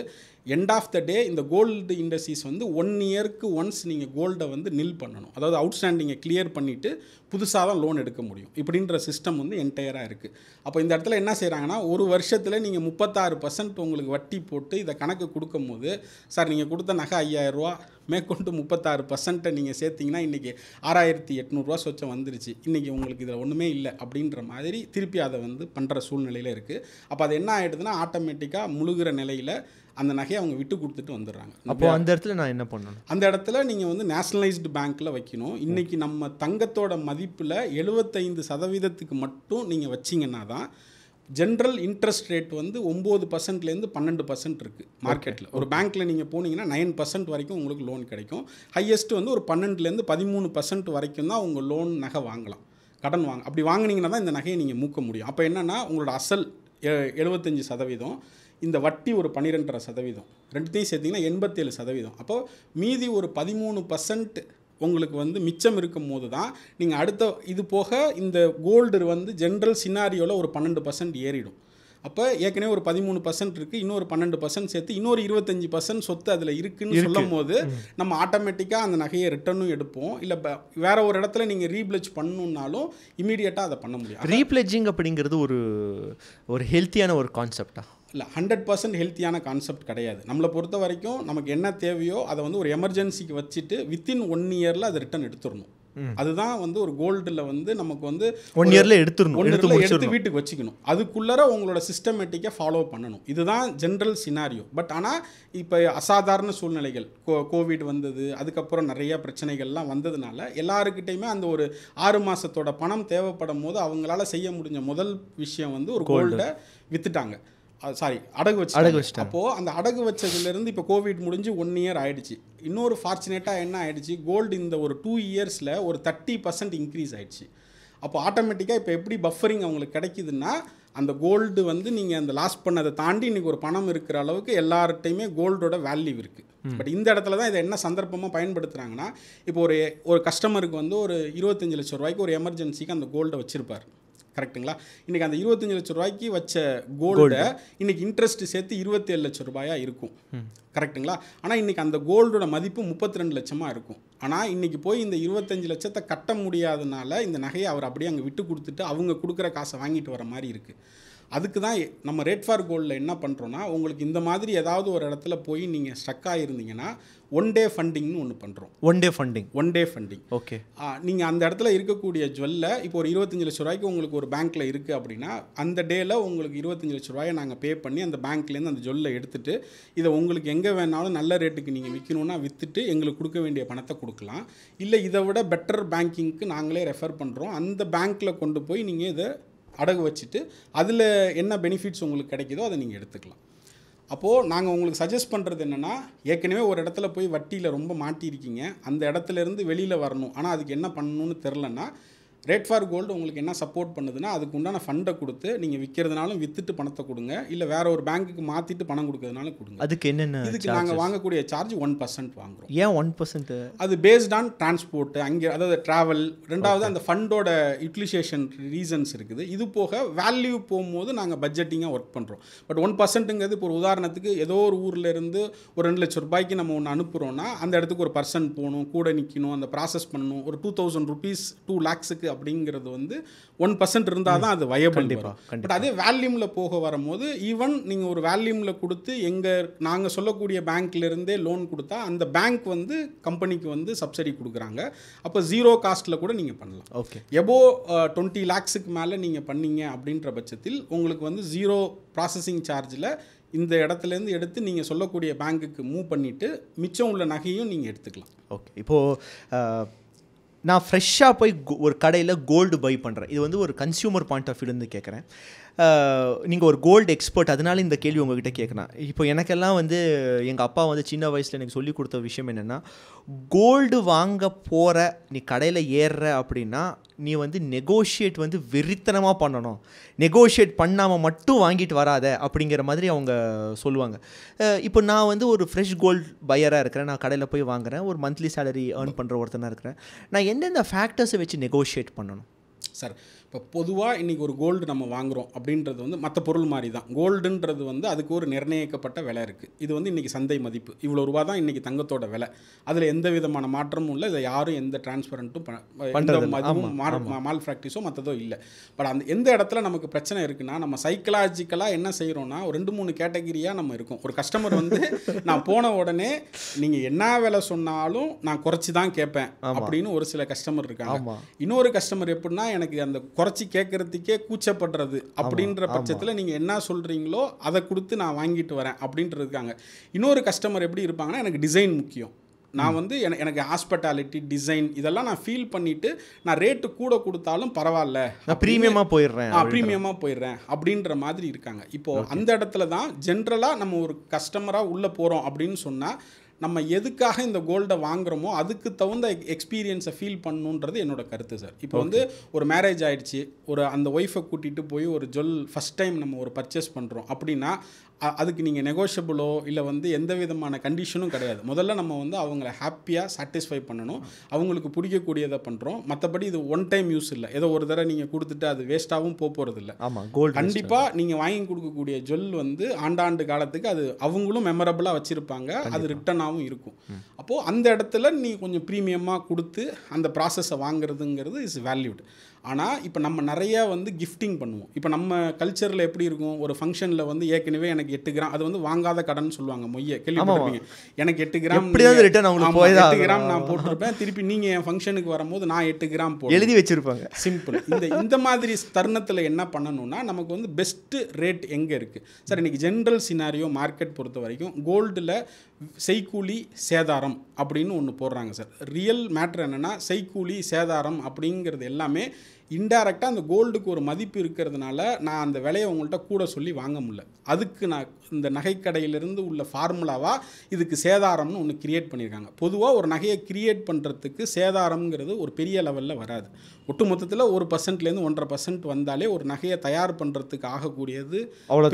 எண்ட் ஆஃப் த டே இந்த கோல்டு இண்டஸ்ட்ரீஸ் வந்து 1 இயருக்கு ஒன்ஸ் நீங்கள் கோல்டை வந்து நில் பண்ணணும். அதாவது அவுட்ஸ்டாண்டிங்கை கிளியர் பண்ணிவிட்டு புதுசாக தான் லோன் எடுக்க முடியும். இப்படின்ற சிஸ்டம் வந்து என்டையராக இருக்குது. அப்போ இந்த இடத்துல என்ன செய்கிறாங்கன்னா, ஒரு வருஷத்தில் நீங்கள் 36% உங்களுக்கு வட்டி போட்டு இதை கணக்கு கொடுக்கும் போது, சார் நீங்கள் கொடுத்த நகை 5000 ரூபா மேற்கொண்டு 36% நீங்கள் சேர்த்திங்கன்னா இன்றைக்கி 6800 ரூபா சொச்சம் வந்துருச்சு, இன்றைக்கி உங்களுக்கு இதில் ஒன்றுமே இல்லை அப்படின்ற மாதிரி திருப்பி அதை வந்து பண்ணுற சூழ்நிலையில் இருக்குது. அப்போ அது என்ன ஆகிடுதுன்னா, ஆட்டோமேட்டிக்காக முழுகிற நிலையில் அந்த நகையை அவங்க விட்டு கொடுத்துட்டு வந்துடுறாங்க. அப்போ அந்த இடத்துல நான் என்ன பண்ணணும்? அந்த இடத்துல நீங்கள் வந்து நேஷ்னலைஸ்டு பேங்க்கில் வைக்கணும். இன்றைக்கி நம்ம தங்கத்தோட மதிப்பில் 75% மட்டும் நீங்கள் வச்சிங்கன்னா தான் ஜென்ரல் இன்ட்ரெஸ்ட் ரேட் வந்து 9%லேருந்து 12% இருக்குது மார்க்கெட்டில். ஒரு பேங்க்கில் நீங்கள் போனீங்கன்னா 9% வரைக்கும் உங்களுக்கு லோன் கிடைக்கும். ஹையஸ்ட் வந்து ஒரு 12லேருந்து 13% வரைக்கும் தான் உங்கள் லோன் நகை வாங்கலாம், கடன் வாங்க. அப்படி வாங்கினீங்கன்னா தான் இந்த நகையை நீங்கள் மூக்க முடியும். அப்போ என்னென்னா உங்களோட அசல் 75%, இந்த வட்டி ஒரு 12.5%, ரெண்டுத்தையும் சேர்த்திங்கன்னா 87%. அப்போது மீதி ஒரு 13% உங்களுக்கு வந்து மிச்சம் இருக்கும் போது தான் நீங்கள் அடுத்த இது போக இந்த கோல்டு வந்து ஜென்ரல் சினாரியோவில் ஒரு 12% ஏறிடும். அப்போ ஏற்கனவே ஒரு 13% இருக்குது, இன்னொரு 12% சேர்த்து இன்னொரு 25% சொத்து அதில் இருக்குன்னு சொல்லும் போது நம்ம ஆட்டோமேட்டிக்காக அந்த நகையை ரிட்டர்னும் எடுப்போம். இல்லை வேற ஒரு இடத்துல நீங்கள் ரீப்ளெஜ் பண்ணணுன்னாலும் இமீடியட்டாக அதை பண்ண முடியும். ரீப்ளெஜிங் அப்படிங்கிறது ஒரு ஹெல்த்தியான ஒரு கான்செப்டா? இல்லை, 100% ஹெல்த்தியான கான்செப்ட் கிடையாது. நம்மளை பொறுத்த வரைக்கும் நமக்கு என்ன தேவையோ அதை வந்து ஒரு எமர்ஜென்சிக்கு வச்சுட்டு வித்தின் 1 இயரில் அதை ரிட்டர்ன் எடுத்துடணும். அதுதான் வந்து ஒரு கோல்டில் வந்து நமக்கு வந்து 1 இயரில் எடுத்து வீட்டுக்கு வச்சுக்கணும். அதுக்குள்ளே உங்களோட சிஸ்டமேட்டிக்காக ஃபாலோ பண்ணணும். இதுதான் ஜென்ரல் சினாரியோ. பட் ஆனால் இப்போ அசாதாரண சூழ்நிலைகள், கோவிட் வந்தது, அதுக்கப்புறம் நிறைய பிரச்சனைகள்லாம் வந்ததுனால எல்லாருக்கிட்டையுமே அந்த ஒரு 6 மாதத்தோட பணம் தேவைப்படும் போது அவங்களால செய்ய முடிஞ்ச முதல் விஷயம் வந்து ஒரு கோல்டை விற்றுட்டாங்க, அடகு வச்சு. அப்போது அந்த அடகு வச்சதுலேருந்து இப்போ கோவிட் முடிஞ்சு 1 இயர் ஆகிடுச்சு. இன்னொரு ஃபார்ச்சுனேட்டாக என்ன ஆகிடுச்சு, கோல்டு இந்த ஒரு 2 இயர்ஸில் ஒரு 30% இன்க்ரீஸ் ஆகிடுச்சு. அப்போ ஆட்டோமேட்டிக்காக இப்போ எப்படி பஃபரிங் அவங்களுக்கு கிடைக்குதுன்னா, அந்த கோல்டு வந்து நீங்கள் அந்த லாஸ் பண்ணதை தாண்டி இன்றைக்கி ஒரு பணம் இருக்கிற அளவுக்கு எல்லார்ட்டையுமே கோல்டோட வேல்யூ இருக்குது. பட் இந்த இடத்துல தான் இதை என்ன சந்தர்ப்பமாக பயன்படுத்துகிறாங்கன்னா, இப்போ ஒரு கஸ்டமருக்கு வந்து ஒரு 25 லட்சம் ரூபாய்க்கு ஒரு எமர்ஜென்சிக்கு அந்த கோல்டை வச்சுருப்பார், கரெக்டுங்களா? இன்றைக்கி அந்த 25 லட்சம் ரூபாய்க்கு வச்ச கோல்டை இன்றைக்கி இன்ட்ரெஸ்ட் சேர்த்து 27 லட்சம் ரூபாயாக இருக்கும், கரெக்டுங்களா? ஆனால் இன்றைக்கி அந்த கோல்டோட மதிப்பு 32 லட்சமாக இருக்கும். ஆனால் இன்றைக்கி போய் இந்த 25 லட்சத்தை கட்ட முடியாதனால இந்த நகையை அவர் அப்படியே அங்கே விட்டு கொடுத்துட்டு அவங்க கொடுக்குற காசை வாங்கிட்டு வர மாதிரி இருக்குது. அதுக்கு தான் நம்ம ரேட் ஃபார் கோல்டில் என்ன பண்ணுறோன்னா, உங்களுக்கு இந்த மாதிரி ஏதாவது ஒரு இடத்துல போய் நீங்கள் ஸ்டக் ஆகிருந்தீங்கன்னா 1 டே ஃபண்டிங்னு ஒன்று பண்ணுறோம். 1 டே ஃபண்டிங். ஓகே. நீங்கள் அந்த இடத்துல இருக்கக்கூடிய ஜுவல்லை இப்போ ஒரு 25 லட்சம் ரூபாய்க்கு உங்களுக்கு ஒரு பேங்க்கில் இருக்குது அப்படின்னா, அந்த டேயில் உங்களுக்கு 25 லட்சம் ரூபாயை நாங்கள் பே பண்ணி அந்த பேங்க்லேருந்து அந்த ஜுவல்லை எடுத்துகிட்டு இதை உங்களுக்கு எங்கே வேணாலும் நல்ல ரேட்டுக்கு நீங்கள் விற்கணுன்னா விற்றுட்டு எங்களுக்கு கொடுக்க வேண்டிய பணத்தை கொடுக்கலாம். இல்லை இதை விட பெட்டர் பேங்கிங்க்கு நாங்களே ரெஃபர் பண்ணுறோம், அந்த பேங்க்கில் கொண்டு போய் நீங்கள் இதை அடகு வச்சுட்டு அதில் என்ன பெனிஃபிட்ஸ் உங்களுக்கு கிடைக்குதோ அதை நீங்கள் எடுத்துக்கலாம். அப்போது நாங்கள் உங்களுக்கு சஜஸ்ட் பண்ணுறது என்னென்னா, ஏற்கனவே ஒரு இடத்துல போய் வட்டியில் ரொம்ப மாட்டியிருக்கீங்க, அந்த இடத்துலேருந்து வெளியில் வரணும், ஆனால் அதுக்கு என்ன பண்ணணும்னு தெரிலன்னா, ரேட் ஃபார் கோல்டு உங்களுக்கு என்ன சப்போர்ட் பண்ணுதுன்னா, அதுக்கு உண்டான ஃபண்டை கொடுத்து நீங்கள் விற்கிறதுனாலும் விற்றுட்டு பணத்தை கொடுங்க, இல்லை வேற ஒரு பேங்க்குக்கு மாற்றிட்டு பணம் கொடுக்கறதுனாலும் கொடுங்க. அதுக்கு என்னென்ன? இதுக்கு நாங்கள் வாங்கக்கூடிய சார்ஜ் 1% வாங்குகிறோம். ஏன் 1%? அது பேஸ்ட் ஆன் டிரான்ஸ்போர்ட், அங்கே அதாவது ட்ராவல், ரெண்டாவது அந்த ஃபண்டோட யூட்டிலைசேஷன் ரீசன்ஸ் இருக்குது. இது போக வேல்யூ போகும்போது நாங்கள் பட்ஜெட்டிங்காக ஒர்க் பண்ணுறோம். பட் 1%ங்கிறது இப்போ ஒரு உதாரணத்துக்கு ஏதோ ஒரு ஊரில் இருந்து ஒரு 2 லட்சம் ரூபாய்க்கு நம்ம ஒன்று அனுப்புகிறோன்னா அந்த இடத்துக்கு ஒரு பர்சன் போகணும், கூட நிற்கணும், அந்த ப்ராசஸ் பண்ணணும். ஒரு 2000 rupees 2 lakhs அப்படிங்கிறது வந்து 1% இருந்தால் தான் அது வயபிள். பட் அதே வேல்யூமில் போக வரும்போது ஈவன் நீங்கள் ஒரு வேல்யூமில் கொடுத்து நாங்கள் சொல்லக்கூடிய பேங்க்லேருந்தே லோன் கொடுத்தா அந்த பேங்க் வந்து கம்பெனிக்கு வந்து சப்சிடி கொடுக்குறாங்க. அப்போ 0 காஸ்ட்டில் கூட நீங்கள் பண்ணலாம். ஓகே. எபோ 20 lakhsக்கு மேலே நீங்கள் பண்ணீங்க அப்படின்ற பட்சத்தில் உங்களுக்கு வந்து 0 ப்ராசஸிங் சார்ஜில் இந்த இடத்துலேருந்து எடுத்து நீங்கள் சொல்லக்கூடிய பேங்க்குக்கு மூவ் பண்ணிவிட்டு மிச்சம் உள்ள நகையும் நீங்கள் எடுத்துக்கலாம். ஓகே. இப்போது நான் ஃப்ரெஷ்ஷாக போய் ஒரு கடையில் கோல்டு பை பண்ணுறேன். இது வந்து ஒரு கன்சியூமர் பாயிண்ட் ஆஃப் வியூலேருந்து கேட்குறேன். நீங்கள் ஒரு கோல்டு எக்ஸ்பர்ட், அதனால இந்த கேள்வி உங்ககிட்ட கேட்குறேன். இப்போ எனக்கெல்லாம் வந்து எங்கள் அப்பா வந்து சின்ன வயசில் எனக்கு சொல்லி கொடுத்த விஷயம் என்னென்னா, கோல்டு வாங்க போகிற நீ கடையில் ஏறுற அப்படின்னா நீ வந்து நெகோஷியேட் வந்து வெறித்தனமாக பண்ணணும், நெகோஷியேட் பண்ணாமல் மட்டும் வாங்கிட்டு வராத அப்படிங்கிற மாதிரி அவங்க சொல்லுவாங்க. இப்போ நான் வந்து ஒரு ஃப்ரெஷ் கோல்டு பையராக இருக்கிறேன், நான் கடையில் போய் வாங்குகிறேன், ஒரு மந்த்லி சேலரி ஏர்ன் பண்ணுற ஒருத்தனாக இருக்கிறேன். நான் எந்தெந்த ஃபேக்டர்ஸை வச்சு நெகோஷியேட் பண்ணணும் சார்? இப்போ பொதுவாக இன்றைக்கி ஒரு கோல்டு நம்ம வாங்குகிறோம் அப்படின்றது வந்து மற்ற பொருள் மாதிரி தான். கோல்டுன்றது வந்து அதுக்கு ஒரு நிர்ணயிக்கப்பட்ட விலை இருக்குது. இது வந்து இன்றைக்கி சந்தை மதிப்பு இவ்வளோ ரூபா தான் இன்றைக்கி தங்கத்தோட விலை. அதில் எந்த விதமான மாற்றமும் இல்லை. இதை யாரும் எந்த டிரான்ஸ்பரண்ட்டும் மால் ப்ராக்டிஸோ மற்றதோ இல்லை. பட் அந்த எந்த இடத்துல நமக்கு பிரச்சனை இருக்குன்னா, நம்ம சைக்கலாஜிக்கலாக என்ன செய்கிறோன்னா, ஒரு 2-3 கேட்டகிரியாக நம்ம இருக்கோம். ஒரு கஸ்டமர் வந்து நான் போன உடனே நீங்கள் என்ன விலை சொன்னாலும் நான் குறைச்சி தான் கேட்பேன் அப்படின்னு ஒரு சில கஸ்டமர் இருக்காங்க. இன்னொரு கஸ்டமர் எப்படின்னா, எனக்கு அந்த குறைச்சி கேட்கறதுக்கே கூச்சப்படுறது அப்படின்ற பட்சத்தில் நீங்கள் என்ன சொல்கிறீங்களோ அதை கொடுத்து நான் வாங்கிட்டு வரேன் அப்படின்ட்டு இருக்காங்க. இன்னொரு கஸ்டமர் எப்படி இருப்பாங்கன்னா, எனக்கு டிசைன் முக்கியம், நான் வந்து எனக்கு ஹாஸ்பிட்டாலிட்டி டிசைன் இதெல்லாம் நான் ஃபீல் பண்ணிவிட்டு நான் ரேட்டு கூட கொடுத்தாலும் பரவாயில்ல, ப்ரீமியமாக போயிடுறேன் அப்படின்ற மாதிரி இருக்காங்க. இப்போது அந்த இடத்துல தான் ஜென்ரலாக நம்ம ஒரு கஸ்டமராக உள்ளே போகிறோம் அப்படின்னு சொன்னால் நம்ம எதுக்காக இந்த கோல்டை வாங்குறோமோ அதுக்கு தகுந்த எக்ஸ்பீரியன்ஸை ஃபீல் பண்ணணுன்றது என்னோட கருத்து சார். இப்போ வந்து ஒரு மேரேஜ் ஆகிடுச்சு, அந்த ஒய்ஃபை கூட்டிகிட்டு போய் ஒரு ஜுவல் ஃபஸ்ட் டைம் நம்ம ஒரு பர்ச்சேஸ் பண்ணுறோம் அப்படின்னா அதுக்கு நீங்கள் நெகோஷியபிளோ இல்லை வந்து எந்த விதமான கண்டிஷனும் கிடையாது. முதல்ல நம்ம வந்து அவங்கள ஹாப்பியாக சாட்டிஸ்ஃபை பண்ணணும், அவங்களுக்கு பிடிக்கக்கூடியதை பண்ணுறோம். மற்றபடி இது ஒன் டைம் யூஸ் இல்லை, ஏதோ ஒரு தடவை நீங்கள் கொடுத்துட்டு அது வேஸ்ட்டாகவும் போகிறது இல்லை. ஆமாம், கோல்டு கண்டிப்பாக நீங்கள் வாங்கி கொடுக்கக்கூடிய ஜுவல் வந்து ஆண்டாண்டு காலத்துக்கு அது அவங்களும் மெமரபுளாக வச்சுருப்பாங்க, அது ரிட்டனாகவும் இருக்கும். அப்போது அந்த இடத்துல நீ கொஞ்சம் ப்ரீமியமாக கொடுத்து அந்த ப்ராசஸை வாங்குறதுங்கிறது இஸ் வேல்யூடு. ஆனால் இப்போ நம்ம நிறையா வந்து கிஃப்டிங் பண்ணுவோம். இப்போ நம்ம கல்ச்சரில் எப்படி இருக்கும், ஒரு ஃபங்க்ஷனில் வந்து ஏற்கனவே எனக்கு 8 கிராம், அது வந்து வாங்காத கடன் சொல்லுவாங்க, மொய்ய கேள்விப்பட்டிருப்பீங்க. எனக்கு 8 கிராம் 8 கிராம் நான் போட்டிருப்பேன், திருப்பி நீங்கள் என் ஃபங்க்ஷனுக்கு வரும்போது நான் 8 கிராம் போட்டு எழுதி வச்சுருப்பாங்க. சிம்பிள். இந்த மாதிரி தருணத்தில் என்ன பண்ணணும்னா நமக்கு வந்து பெஸ்ட்டு ரேட் எங்கே இருக்குது சார். இன்றைக்கி ஜென்ரல் சினாரியோ மார்க்கெட் பொறுத்த வரைக்கும் கோல்டில் செய்கூலி சேதாரம் அப்படின்னு ஒன்று போடுறாங்க சார். ரியல் மேட்ரு என்னென்னா செய்கூலி சேதாரம் அப்படிங்கிறது எல்லாமே இன்டைரக்டாக அந்த கோல்டுக்கு ஒரு மதிப்பு இருக்கிறதுனால நான் அந்த விலையை உங்கள்கிட்ட கூட சொல்லி வாங்க முடியல. அதுக்கு நான் இந்த நகைக்கடையிலிருந்து உள்ள ஃபார்முலாவாக இதுக்கு சேதாரம்னு ஒன்று கிரியேட் பண்ணியிருக்காங்க. பொதுவாக ஒரு நகையை கிரியேட் பண்ணுறதுக்கு சேதாரம்ங்கிறது ஒரு பெரிய லெவலில் வராது. ஒட்டு மொத்தத்தில் 1%லேருந்து 1.5% வந்தாலே ஒரு நகையை தயார் பண்ணுறதுக்கு ஆகக்கூடியது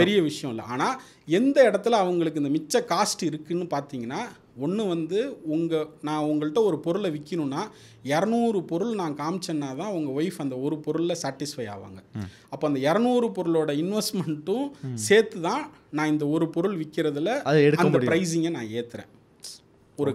பெரிய விஷயம் இல்லை. ஆனால் எந்த இடத்துல அவங்களுக்கு இந்த மிச்ச காஸ்ட் இருக்குதுன்னு பார்த்தீங்கன்னா, ஒன்று வந்து நான் உங்கள்கிட்ட ஒரு பொருளை விற்கணுன்னா 200 பொருள் நான் காமிச்சேன்னா தான் உங்கள் ஒய்ஃப் அந்த ஒரு பொருளில் சாட்டிஸ்ஃபை ஆவாங்க. அப்போ அந்த 200 பொருளோட இன்வெஸ்ட்மெண்ட்டும் சேர்த்து தான் நான் இந்த ஒரு பொருள் விற்கிறதுல அந்த ப்ரைஸிங்கை நான் ஏற்றுறேன். ஒரு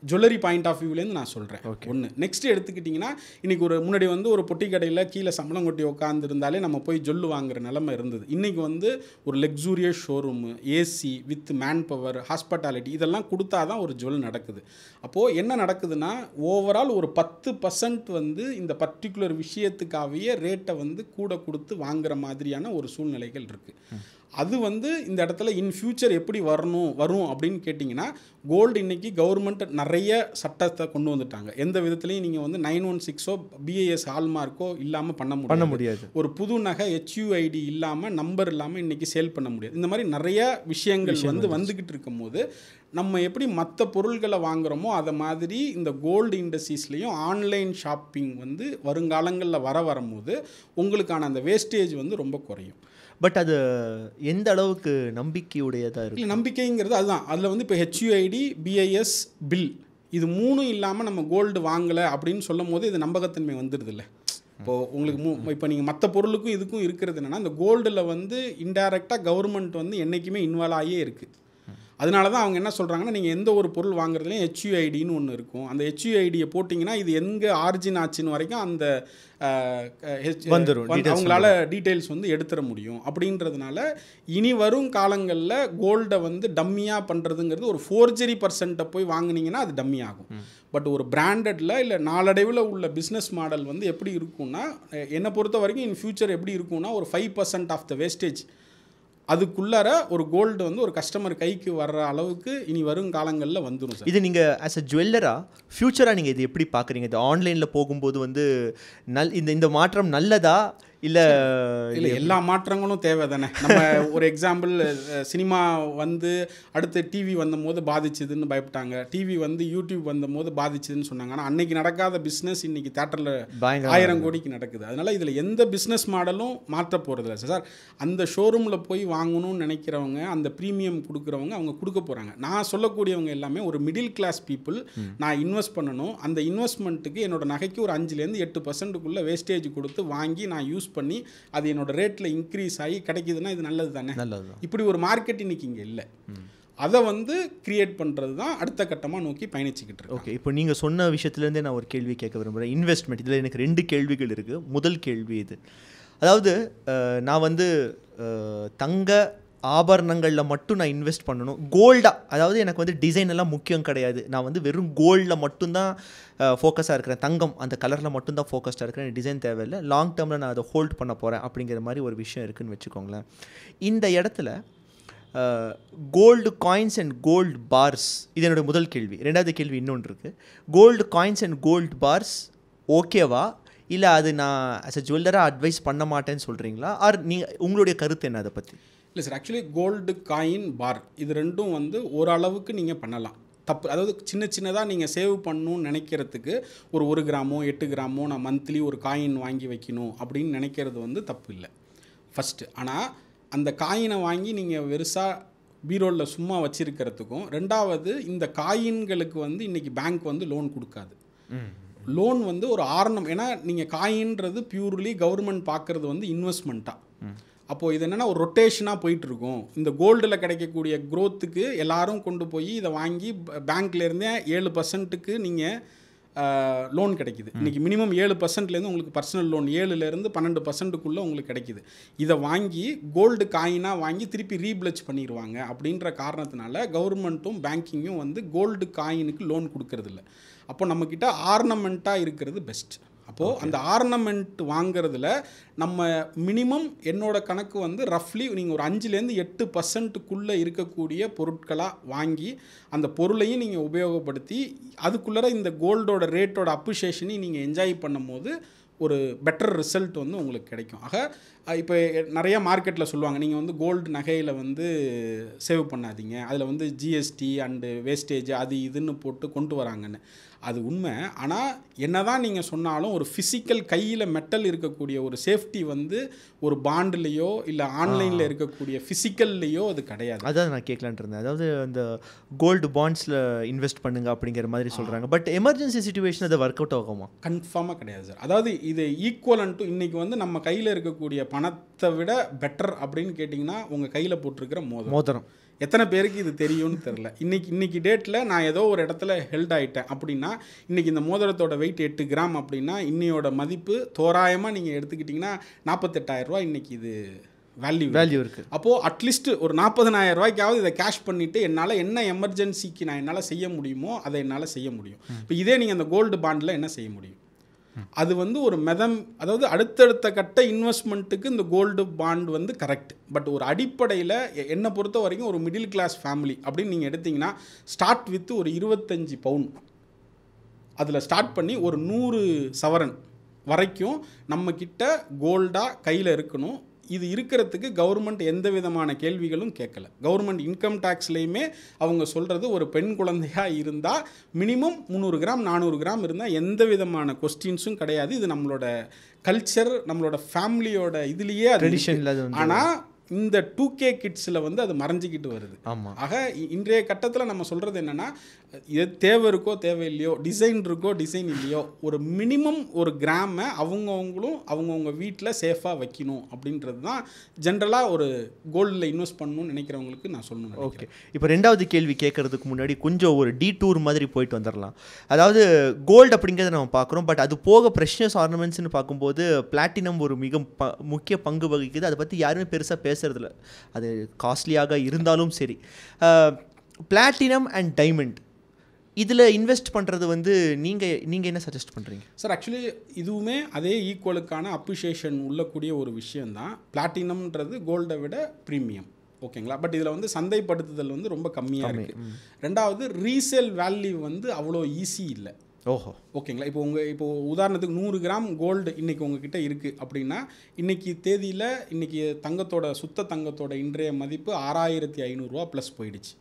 ஜுவல்லரி பாயிண்ட் ஆஃப் வியூலேருந்து நான் சொல்கிறேன். ஒன்று. நெக்ஸ்ட்டு எடுத்துக்கிட்டிங்கன்னா, இன்றைக்கி முன்னாடி வந்து ஒரு பொட்டி கடையில் கீழே சம்பளம் கொட்டி உட்காந்துருந்தாலே நம்ம போய் ஜொல்லு வாங்குற நிலமை இருந்தது. இன்றைக்கி வந்து ஒரு luxurious showroom, AC with man power, hospitality இதெல்லாம் கொடுத்தா தான் ஒரு ஜுவல் நடக்குது. அப்போது என்ன நடக்குதுன்னா, ஓவரால் ஒரு 10% வந்து இந்த பர்டிகுலர் விஷயத்துக்காகவே ரேட்டை வந்து கூட கொடுத்து வாங்குற மாதிரியான ஒரு சூழ்நிலைகள் இருக்குது. அது வந்து இந்த இடத்துல இன் ஃபியூச்சர் எப்படி வரும் அப்படின்னு கேட்டிங்கன்னா, கோல்டு இன்றைக்கி கவர்மெண்ட் நிறைய சட்டத்தை கொண்டு வந்துட்டாங்க. எந்த விதத்துலையும் நீங்கள் வந்து 916ஓ BIS ஹால்மார்க்கோ இல்லாமல் பண்ண முடியாது. ஒரு புது நகை HUID இல்லாமல் நம்பர் இல்லாமல் இன்றைக்கி சேல் பண்ண முடியாது. இந்த மாதிரி நிறைய விஷயங்கள் வந்துக்கிட்டு இருக்கும் போது நம்ம எப்படி மற்ற பொருள்களை வாங்குகிறோமோ அதை மாதிரி இந்த கோல்டு இண்டஸ்ட்ரீஸ்லேயும் ஆன்லைன் ஷாப்பிங் வந்து வருங்காலங்களில் வரும்போது உங்களுக்கான அந்த வேஸ்டேஜ் வந்து ரொம்ப குறையும். பட் அது எந்த அளவுக்கு நம்பிக்கையுடையதாக இருக்குது? இல்லை, நம்பிக்கைங்கிறது அதுதான். அதில் வந்து இப்போ HUID BIS பில் இது 3 இல்லாமல் நம்ம கோல்டு வாங்கலை அப்படின்னு சொல்லும் போது இது நம்பகத்தன்மை வந்துடுது இல்லை. இப்போது உங்களுக்கு இப்போ நீங்கள் மற்ற பொருளுக்கும் இதுக்கும் இருக்கிறது என்னென்னா, இந்த கோல்டில் வந்து இன்டைரக்டாக கவர்மெண்ட் வந்து என்றைக்குமே இன்வால்வ் ஆகியே இருக்குது. அதனால தான் அவங்க என்ன சொல்கிறாங்கன்னா, நீங்கள் எந்த ஒரு பொருள் வாங்குறதுலையும் HUIDன்னு ஒன்று இருக்கும். அந்த HUIDயை போட்டிங்கன்னா இது எங்கே ஆரிஜின் ஆச்சுன்னு வரைக்கும் அந்த அவங்களால டீட்டெயில்ஸ் வந்து எடுத்துட முடியும். அப்படின்றதுனால இனி வரும் காலங்களில் கோல்டை வந்து டம்மியாக பண்ணுறதுங்கிறது ஒரு ஃபோர்ஜரி % போய் வாங்கினீங்கன்னா அது டம்மி ஆகும். பட் ஒரு பிராண்டடில் இல்லை நாளடைவில் உள்ள பிஸ்னஸ் மாடல் வந்து எப்படி இருக்கும்னா, என்னை பொறுத்த வரைக்கும் இன் ஃபியூச்சர் எப்படி இருக்கும்னா, ஒரு 5% ஆஃப் த வேஸ்டேஜ் அதுக்குள்ளார ஒரு கோல்டு வந்து ஒரு கஸ்டமர் கைக்கு வர்ற அளவுக்கு இனி வரும் காலங்களில் வந்துடும் சார். இது நீங்கள் ஆஸ் அ ஜுவல்லராக ஃப்யூச்சராக நீங்கள் இது எப்படி பார்க்குறீங்க? இது ஆன்லைனில் போகும்போது வந்து இந்த மாற்றம் நல்லதா இல்லை எல்லா மாற்றங்களும் தேவை தானே. நம்ம ஒரு எக்ஸாம்பிள், சினிமா வந்து அடுத்து டிவி வந்தபோது பாதிச்சுதுன்னு பயப்பட்டாங்க, டிவி வந்து யூடியூப் வந்தபோது பாதிச்சுதுன்னு சொன்னாங்க. ஆனால் அன்னைக்கு நடக்காத பிஸ்னஸ் இன்னைக்கு தேட்டரில் 1000 கோடிக்கு நடக்குது. அதனால் இதில் எந்த பிஸ்னஸ் மாடலும் மாற்ற போகிறது இல்லை சார். அந்த ஷோரூமில் போய் வாங்கணும்னு நினைக்கிறவங்க, அந்த ப்ரீமியம் கொடுக்குறவங்க அவங்க கொடுக்க போகிறாங்க. நான் சொல்லக்கூடியவங்க எல்லாமே ஒரு மிடில் கிளாஸ் பீப்புள். நான் இன்வெஸ்ட் பண்ணணும், அந்த இன்வெஸ்ட்மெண்ட்டுக்கு என்னோட நகைக்கு ஒரு 5லேருந்து 8% வேஸ்டேஜ் கொடுத்து வாங்கி நான் யூஸ் பண்ணி அது என்னோட ரேட்டில் இன்க்ரீஸ் ஆகி கிடைக்குதுன்னா இது நல்லது தானே. இப்படி ஒரு மார்க்கெட் இன்னைக்கு இங்கே இல்லை. அதை வந்து கிரியேட் பண்ணுறது தான் அடுத்த கட்டமாக நோக்கி பயணிச்சுக்கிட்டு இருக்கு. ஓகே, இப்போ நீங்கள் சொன்ன விஷயத்துலேருந்தே நான் ஒரு கேள்வி கேட்க விரும்புகிறேன். இன்வெஸ்ட்மெண்ட், இதில் எனக்கு 2 கேள்விகள் இருக்குது. முதல் கேள்வி இது, அதாவது நான் வந்து தங்க ஆபரணங்களில் மட்டும் நான் இன்வெஸ்ட் பண்ணணும், கோல்டாக, அதாவது எனக்கு வந்து டிசைன் எல்லாம் முக்கியம் கிடையாது, நான் வந்து வெறும் கோல்டில் மட்டும்தான் ஃபோக்கஸாக இருக்கிறேன், தங்கம் அந்த கலரில் மட்டும்தான் ஃபோக்கஸ்டாக இருக்கிறேன், டிசைன் தேவையில்லை, லாங் டேர்மில் நான் அதை ஹோல்ட் பண்ண போகிறேன் அப்படிங்கிற மாதிரி ஒரு விஷயம் இருக்குதுன்னு வச்சுக்கோங்களேன். இந்த இடத்துல gold coins and gold bars, இது என்னோட முதல் கேள்வி. ரெண்டாவது கேள்வி இன்னொன்று இருக்குது. Gold coins and gold bars ஓகேவா, இல்லை அது நான் ஆஸ் அ ஜுவல்லராக அட்வைஸ் பண்ண மாட்டேன்னு சொல்கிறீங்களா, ஆர் நீங்கள் உங்களுடைய கருத்து என்ன அதை பற்றி? இல்லை சார், ஆக்சுவலி கோல்டு காயின் பார் இது ரெண்டும் வந்து ஓரளவுக்கு நீங்கள் பண்ணலாம். தப்பு, அதாவது சின்ன சின்னதாக நீங்கள் சேவ் பண்ணணும்னு நினைக்கிறதுக்கு ஒரு 1 கிராமோ 8 கிராமோ நான் மந்த்லி ஒரு காயின் வாங்கி வைக்கணும் அப்படின்னு நினைக்கிறது வந்து தப்பு இல்லை ஃபஸ்ட்டு. ஆனால் அந்த காயினை வாங்கி நீங்கள் வெறுசாக பீரோலில் சும்மா வச்சுருக்கிறதுக்கும், ரெண்டாவது இந்த காயின்களுக்கு வந்து இன்றைக்கி பேங்க் வந்து லோன் கொடுக்காது. லோன் வந்து ஒரு ஆரணம், ஏன்னா நீங்கள் காயின்றது பியூர்லி கவர்மெண்ட் பார்க்குறது வந்து இன்வெஸ்ட்மெண்ட்டாக. அப்போது இது என்னென்னா ஒரு ரொட்டேஷனாக போயிட்டுருக்கும். இந்த கோல்டில் கிடைக்கக்கூடிய க்ரோத்துக்கு எல்லாரும் கொண்டு போய் இதை வாங்கி பேங்க்லேருந்தே 7%க்கு நீங்கள் லோன் கிடைக்குது. இன்றைக்கி மினிமம் 7%லேருந்து உங்களுக்கு பர்சனல் லோன் 7லேருந்து 12%க்குள்ளே உங்களுக்கு கிடைக்குது. இதை வாங்கி கோல்டு காயினாக வாங்கி திருப்பி ரீப்ளச் பண்ணிடுவாங்க. அப்படின்ற காரணத்தினால கவர்மெண்ட்டும் பேங்கிங்கும் வந்து கோல்டு காயினுக்கு லோன் கொடுக்கறதில்ல. அப்போ நம்மக்கிட்ட ஆர்னமெண்ட்டாக இருக்கிறது பெஸ்ட். அப்போது அந்த ஆர்னமெண்ட் வாங்கிறதுல நம்ம மினிமம் என்னோட கணக்கு வந்து ரஃப்லி நீங்கள் ஒரு 5லேருந்து 8%க்குள்ளே இருக்கக்கூடிய பொருட்களாக வாங்கி அந்த பொருளையும் நீங்கள் உபயோகப்படுத்தி அதுக்குள்ளே இந்த கோல்டோட ரேட்டோட அப்ரிஷியேஷனையும் நீங்கள் என்ஜாய் பண்ணும் போது ஒரு பெட்டர் ரிசல்ட் வந்து உங்களுக்கு கிடைக்கும். ஆக இப்போ நிறைய மார்க்கெட்டில் சொல்லுவாங்க, நீங்கள் வந்து கோல்டு நகையில் வந்து சேவ் பண்ணாதீங்க, அதில் வந்து ஜிஎஸ்டி அண்டு வேஸ்டேஜ் அது இதுன்னு போட்டு கொண்டு வராங்கன்னு. அது உண்மை. ஆனால் என்ன தான் நீங்கள் சொன்னாலும் ஒரு ஃபிசிக்கல் கையில் மெட்டல் இருக்கக்கூடிய ஒரு சேஃப்டி வந்து ஒரு பாண்டுலேயோ இல்லை ஆன்லைனில் இருக்கக்கூடிய ஃபிசிக்கல்லையோ அது கிடையாது. அதான் நான் கேட்கலான்ட்டு இருந்தேன். அதாவது அந்த கோல்டு பாண்ட்ஸில் இன்வெஸ்ட் பண்ணுங்க அப்படிங்கிற மாதிரி சொல்கிறாங்க. பட் எமர்ஜென்சி சுச்சுவேஷன் அது ஒர்க் அவுட் ஆகுமா? கன்ஃபார்மாக கிடையாது சார். அதாவது இது ஈக்குவலன் டு இன்றைக்கி வந்து நம்ம கையில் இருக்கக்கூடிய பணத்தை விட பெட்டர் அப்படின்னு கேட்டிங்கன்னா உங்கள் கையில் போட்டிருக்கிற மோதிரம் எத்தனை பேருக்கு இது தெரியும்னு தெரில. இன்னைக்கு டேட்டில் நான் ஏதோ ஒரு இடத்துல ஹெல்ட் ஆகிட்டேன் அப்படின்னா, இன்றைக்கி இந்த மோதிரத்தோட வெயிட் 8 கிராம் அப்படின்னா இன்னையோட மதிப்பு தோராயமாக நீங்கள் எடுத்துக்கிட்டிங்கன்னா 48,000 ரூபா இன்றைக்கி இது வேல்யூ இருக்குது. அப்போது அட்லீஸ்ட் ஒரு 40,000 ரூபாய்க்காவது இதை கேஷ் பண்ணிவிட்டு என்னால் என்ன எமர்ஜென்சிக்கு நான் என்னால் செய்ய முடியுமோ அதை என்னால் செய்ய முடியும். இப்போ இதே நீங்கள் அந்த கோல்டு பாண்டில் என்ன செய்ய முடியும்? அது வந்து ஒரு அதாவது அடுத்தடுத்த கட்ட இன்வெஸ்ட்மெண்ட்டுக்கு இந்த கோல்டு பாண்ட் வந்து கரெக்ட். பட் ஒரு அடிப்படையில் என்னை பொறுத்த வரைக்கும் ஒரு மிடில் கிளாஸ் ஃபேமிலி அப்படின்னு நீங்கள் எடுத்திங்கன்னா ஸ்டார்ட் வித் ஒரு 25 பவுன் அதில் ஸ்டார்ட் பண்ணி ஒரு 100 சவரன் வரைக்கும் நம்மக்கிட்ட கோல்டாக கையில் இருக்கணும். இது இருக்கிறதுக்கு கவர்மெண்ட் எந்த விதமான கேள்விகளும் கேட்கல. கவர்மெண்ட் இன்கம் டேக்ஸ்லேயுமே அவங்க சொல்கிறது ஒரு பெண் குழந்தையாக இருந்தால் மினிமம் 300 கிராம் 400 கிராம் இருந்தால் எந்த விதமான கொஸ்டின்ஸும் கிடையாது. இது நம்மளோட கல்ச்சர், நம்மளோட ஃபேமிலியோட இதுலேயே ட்ரெடிஷனில். ஆனால் இந்த 2K கிட்ஸில் வந்து அது மறைஞ்சிக்கிட்டு வருது. ஆக இன்றைய கட்டத்தில் நம்ம சொல்கிறது என்னென்னா, எது தேவை இருக்கோ தேவையில்லையோ, டிசைன் இருக்கோ டிசைன் இல்லையோ, ஒரு மினிமம் ஒரு கிராமை அவங்கவுங்க வீட்டில் சேஃபாக வைக்கணும் அப்படின்றது தான் ஜென்ரலாக ஒரு கோல்டில் இன்வெஸ்ட் பண்ணணும்னு நினைக்கிறவங்களுக்கு நான் சொல்லணும். ஓகே, இப்போ ரெண்டாவது கேள்வி கேட்குறதுக்கு முன்னாடி கொஞ்சம் ஒரு டூர் மாதிரி போயிட்டு வந்துடலாம். அதாவது கோல்டு அப்படிங்கிறத நம்ம பார்க்குறோம், பட் அது போக ப்ரெஷியஸ் ஆர்னமெண்ட்ஸ்னு பார்க்கும்போது பிளாட்டினம் ஒரு மிக முக்கிய பங்கு வகிக்குது. அதை பற்றி யாருமே பெருசாக பேசுறதில்ல, அது காஸ்ட்லியாக இருந்தாலும் சரி. பிளாட்டினம் அண்ட் டைமண்ட் இதில் இன்வெஸ்ட் பண்ணுறது வந்து நீங்கள் என்ன சஜஸ்ட் பண்ணுறீங்க சார்? ஆக்சுவலி இதுவுமே அதே ஈக்குவலுக்கான அப்ரிஷியேஷன் உள்ளக்கூடிய ஒரு விஷயந்தான். பிளாட்டினம்ன்றது கோல்டை விட ப்ரீமியம், ஓகேங்களா? பட் இதில் வந்து சந்தைப்படுத்துதல் வந்து ரொம்ப கம்மியாக இருக்குது. ரெண்டாவது ரீசேல் வேல்யூ வந்து அவ்வளோ ஈஸி இல்லை. ஓஹோ, ஓகேங்களா? இப்போ உதாரணத்துக்கு 100 கிராம் கோல்டு இன்றைக்கி உங்ககிட்ட இருக்குது அப்படின்னா, இன்றைக்கி தேதியில் இன்றைக்கி சுத்த தங்கத்தோட இன்றைய மதிப்பு 6,500 ரூபா ப்ளஸ் போயிடுச்சு,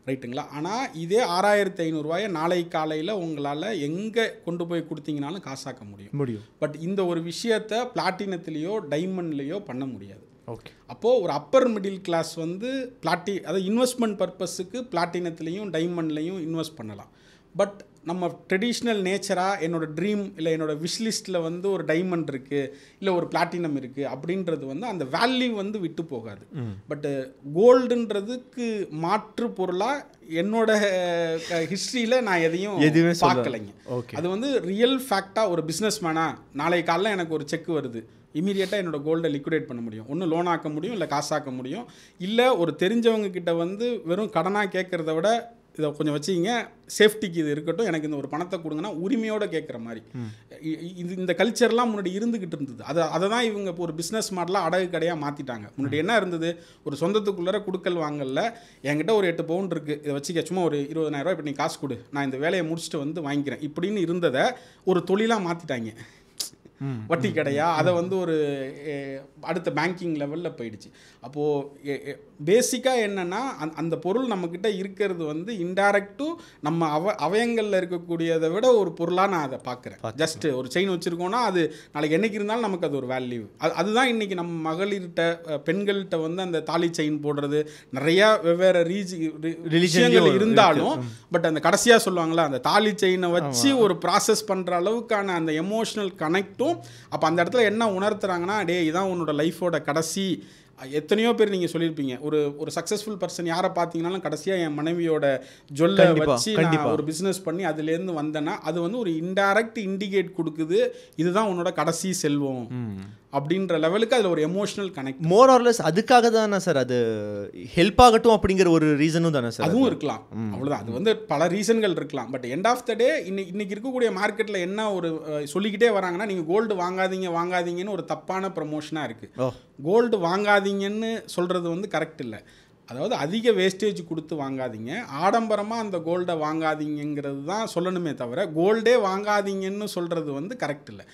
ரைட்டுங்களா? ஆனால் இதே 6,500 ரூபாயை நாளை காலையில் உங்களால் எங்கே கொண்டு போய் கொடுத்தீங்கனாலும் காசாக்க முடியும். பட் இந்த ஒரு விஷயத்தை பிளாட்டினத்துலேயோ டைமண்ட்லேயோ பண்ண முடியாது. ஓகே, அப்போது ஒரு அப்பர் மிடில் கிளாஸ் வந்து அதாவது இன்வெஸ்ட்மெண்ட் பர்பஸுக்கு பிளாட்டினத்துலேயும் டைமண்ட்லேயும் இன்வெஸ்ட் பண்ணலாம். பட் நம்ம ட்ரெடிஷ்னல் நேச்சராக என்னோடய ட்ரீம் இல்லை என்னோடய விஷலிஸ்ட்டில் வந்து ஒரு டைமண்ட் இருக்குது இல்லை ஒரு பிளாட்டினம் இருக்குது அப்படின்றது வந்து அந்த வேல்யூ வந்து விட்டு போகாது. பட்டு கோல்டுன்றதுக்கு மாற்று பொருளாக என்னோட ஹிஸ்ட்ரியில் நான் எதையும் பார்க்கலைங்க. அது வந்து ரியல் ஃபேக்டாக ஒரு பிஸ்னஸ் மேனாக நாளை காலையில் எனக்கு ஒரு செக் வருது, இமீடியட்டாக என்னோடய கோல்டை லிக்விடேட் பண்ண முடியும். ஒன்று லோன் ஆக்க முடியும், இல்லை காசாக்க முடியும். இல்லை ஒரு தெரிஞ்சவங்க கிட்ட வந்து வெறும் கடனாக கேட்குறத விட இதை கொஞ்சம் வச்சுக்கிங்க, சேஃப்டிக்கு இது இருக்கட்டும், எனக்கு இந்த ஒரு பணத்தை கொடுங்கன்னா உரிமையோடு கேட்குற மாதிரி. இந்த கல்ச்சர்லாம் முன்னாடி இருந்துக்கிட்டு இருந்தது. அதை தான் இவங்க இப்போ ஒரு பிஸ்னஸ் மாடலாக அடகு கடையாக மாற்றிட்டாங்க. முன்னாடி என்ன இருந்தது, ஒரு சொந்தத்துக்குள்ளே குடுக்கல் வாங்கல, என்கிட்ட ஒரு 8 பவுன் இருக்குது, இதை வச்சுக்க சும்மா ஒரு 20,000 இப்போ நீ காசு கொடு, நான் இந்த வேலையை முடிச்சுட்டு வந்து வாங்கிக்கிறேன் இப்படின்னு இருந்ததை ஒரு தொழிலாக மாற்றிட்டாங்க. வட்டி கடையா அதை வந்து ஒரு அடுத்த பேங்கிங் லெவலில் போயிடுச்சு. அப்போது பேசிக்காக என்னென்னா அந்த பொருள் நம்மக்கிட்ட இருக்கிறது வந்து இன்டைரக்ட் நம்ம அவயங்களில் இருக்கக்கூடியதை விட ஒரு பொருளாக நான் அதை பார்க்குறேன். ஜஸ்ட்டு ஒரு செயின் வச்சுருக்கோன்னா அது நாளைக்கு என்றைக்கு இருந்தாலும் நமக்கு அது ஒரு வேல்யூ. அதுதான் இன்றைக்கி நம்ம மகளிர்கிட்ட பெண்கள்கிட்ட வந்து அந்த தாலி செயின் போடுறது நிறையா வெவ்வேறு ரிலிஜியன்கள் இருந்தாலும், பட் அந்த கடைசியாக சொல்லுவாங்களா அந்த தாலி செயினை வச்சு ஒரு ப்ராசஸ் பண்ணுற அளவுக்கான அந்த எமோஷ்னல் கனெக்டும். அப்போ அந்த இடத்துல என்ன உணர்த்துறாங்கன்னா, டே இதான் உன்னோட லைஃபோட கடைசி. எத்தனையோ பேர் நீங்கள் சொல்லியிருப்பீங்க, ஒரு சக்ஸஸ்ஃபுல் பர்சன் யாரை பார்த்தீங்கன்னாலும் கடைசியாக என் மனைவியோட ஜொல்லை வச்சு நான் ஒரு பிஸ்னஸ் பண்ணி அதுலேருந்து வந்தேன்னா அது வந்து ஒரு இன்டைரக்ட் இண்டிகேட் கொடுக்குது, இதுதான் உன்னோட கடைசி செல்வம் அப்படின்ற லெவலுக்கு அதில் ஒரு எமோஷனல் கனெக்ட். மோர் ஆர்லெஸ் அதுக்காக தானே சார், அது ஹெல்ப் ஆகட்டும் அப்படிங்கிற ஒரு ரீசனும் தானே சார். அதுவும் இருக்கலாம், அவ்வளோதான். அது வந்து பல ரீசன்கள் இருக்கலாம். பட் எண்ட் ஆஃப் த டே இன்னைக்கு இருக்கக்கூடிய மார்க்கெட்டில் என்ன ஒரு சொல்லிக்கிட்டே வராங்கன்னா, நீங்கள் கோல்டு வாங்காதீங்கன்னு ஒரு தப்பான ப்ரமோஷனாக இருக்குது. கோல்டு வாங்காதீங்கன்னு சொல்கிறது வந்து கரெக்ட் இல்லை. அதாவது அதிக வேஸ்டேஜ் கொடுத்து வாங்காதீங்க, ஆடம்பரமாக அந்த கோல்டை வாங்காதீங்கிறது தான் சொல்லணுமே தவிர கோல்டே வாங்காதீங்கன்னு சொல்கிறது வந்து கரெக்ட் இல்லை.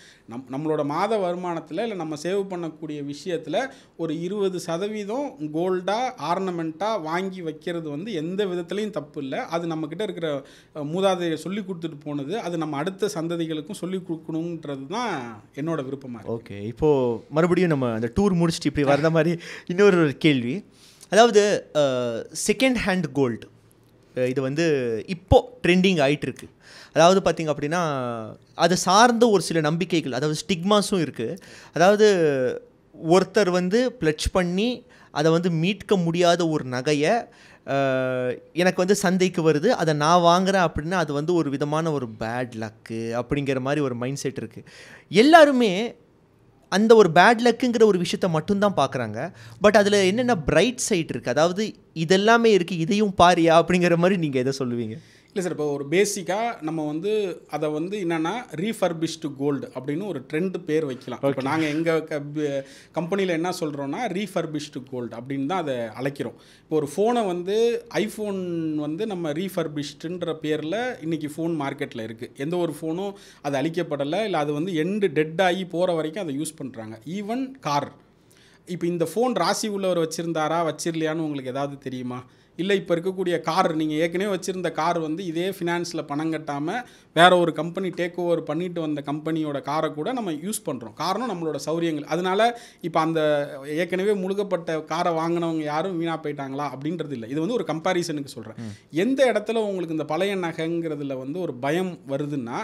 நம்மளோட மாத வருமானத்தில் இல்லை நம்ம சேவ் பண்ணக்கூடிய விஷயத்தில் ஒரு 20% கோல்டாக ஆர்னமெண்ட்டாக வாங்கி வைக்கிறது வந்து எந்த விதத்துலையும் தப்பு இல்லை. அது நம்மக்கிட்ட இருக்கிற மூதாதையை சொல்லி கொடுத்துட்டு போனது, அது நம்ம அடுத்த சந்ததிகளுக்கும் சொல்லி கொடுக்கணுன்றது தான் என்னோட விருப்பமாக. ஓகே, இப்போது மறுபடியும் நம்ம அந்த டூர் முடிச்சுட்டு இப்படி வர்ற மாதிரி இன்னொரு கேள்வி. அதாவது செகண்ட் ஹேண்ட் கோல்டு இது வந்து இப்போது ட்ரெண்டிங் ஆகிட்டுருக்கு. அதாவது பார்த்திங்க அப்படின்னா அது சார்ந்த ஒரு சில நம்பிக்கைகள், அதாவது ஸ்டிக்மாஸும் இருக்குது. அதாவது ஒருத்தர் வந்து பிளட்ஜ் பண்ணி அதை வந்து மீட்க முடியாத ஒரு நகையை எனக்கு வந்து சந்தைக்கு வருது, அதை நான் வாங்குகிறேன் அப்படின்னா அது வந்து ஒரு விதமான ஒரு பேட் லக்கு அப்படிங்கிற மாதிரி ஒரு மைண்ட் செட் இருக்குது. எல்லாருமே அந்த ஒரு பேட் லக்குங்கிற ஒரு விஷயத்த மட்டும்தான் பார்க்குறாங்க. பட் அதில் என்னென்ன பிரைட் சைட் இருக்குது, அதாவது இதெல்லாமே இருக்குது, இதையும் பாரியா அப்படிங்கிற மாதிரி நீங்கள் எதை சொல்லுவீங்க? இல்லை சார், இப்போ ஒரு பேசிக்காக நம்ம வந்து அதை வந்து என்னென்னா ரீஃபர்பிஷ்டு கோல்டு அப்படின்னு ஒரு ட்ரெண்டு பேர் வைக்கலாம். இப்போ நாங்கள் எங்கள் கம்பெனியில் என்ன சொல்கிறோன்னா ரீஃபர்பிஷ்டு கோல்டு அப்படின்னு தான் அதை அழைக்கிறோம். இப்போ ஒரு ஃபோனை வந்து ஐஃபோன் வந்து நம்ம ரீஃபர்பிஷ்டுன்ற பேரில் இன்றைக்கி ஃபோன் மார்க்கெட்டில் இருக்குது. எந்த ஒரு ஃபோனும் அது அழிக்கப்படலை, இல்லை அது வந்து டெட் ஆகி போகிற வரைக்கும் அதை யூஸ் பண்ணுறாங்க. ஈவன் கார், இப்போ இந்த ஃபோன் ராசி உள்ளவர் வச்சுருந்தாரா வச்சிரலையான்னு உங்களுக்கு ஏதாவது தெரியுமா? இல்லை இப்போ இருக்கக்கூடிய கார், நீங்கள் ஏற்கனவே வச்சுருந்த கார் வந்து இதே ஃபினான்ஸில் பணம் கட்டாமல் வேறு ஒரு கம்பெனி டேக் ஓவர் பண்ணிட்டு வந்த கம்பெனியோட காரை கூட நம்ம யூஸ் பண்ணுறோம். காரணம் நம்மளோட சௌரியங்கள். அதனால் இப்போ அந்த ஏற்கனவே முழுகப்பட்ட காரை வாங்கினவங்க யாரும் வீணாக போயிட்டாங்களா அப்படின்றது இல்லை. இது வந்து ஒரு கம்பேரிசனுக்கு சொல்கிறேன். எந்த இடத்துல உங்களுக்கு இந்த பழைய நகைங்கிறதுல வந்து ஒரு பயம் வருதுன்னா,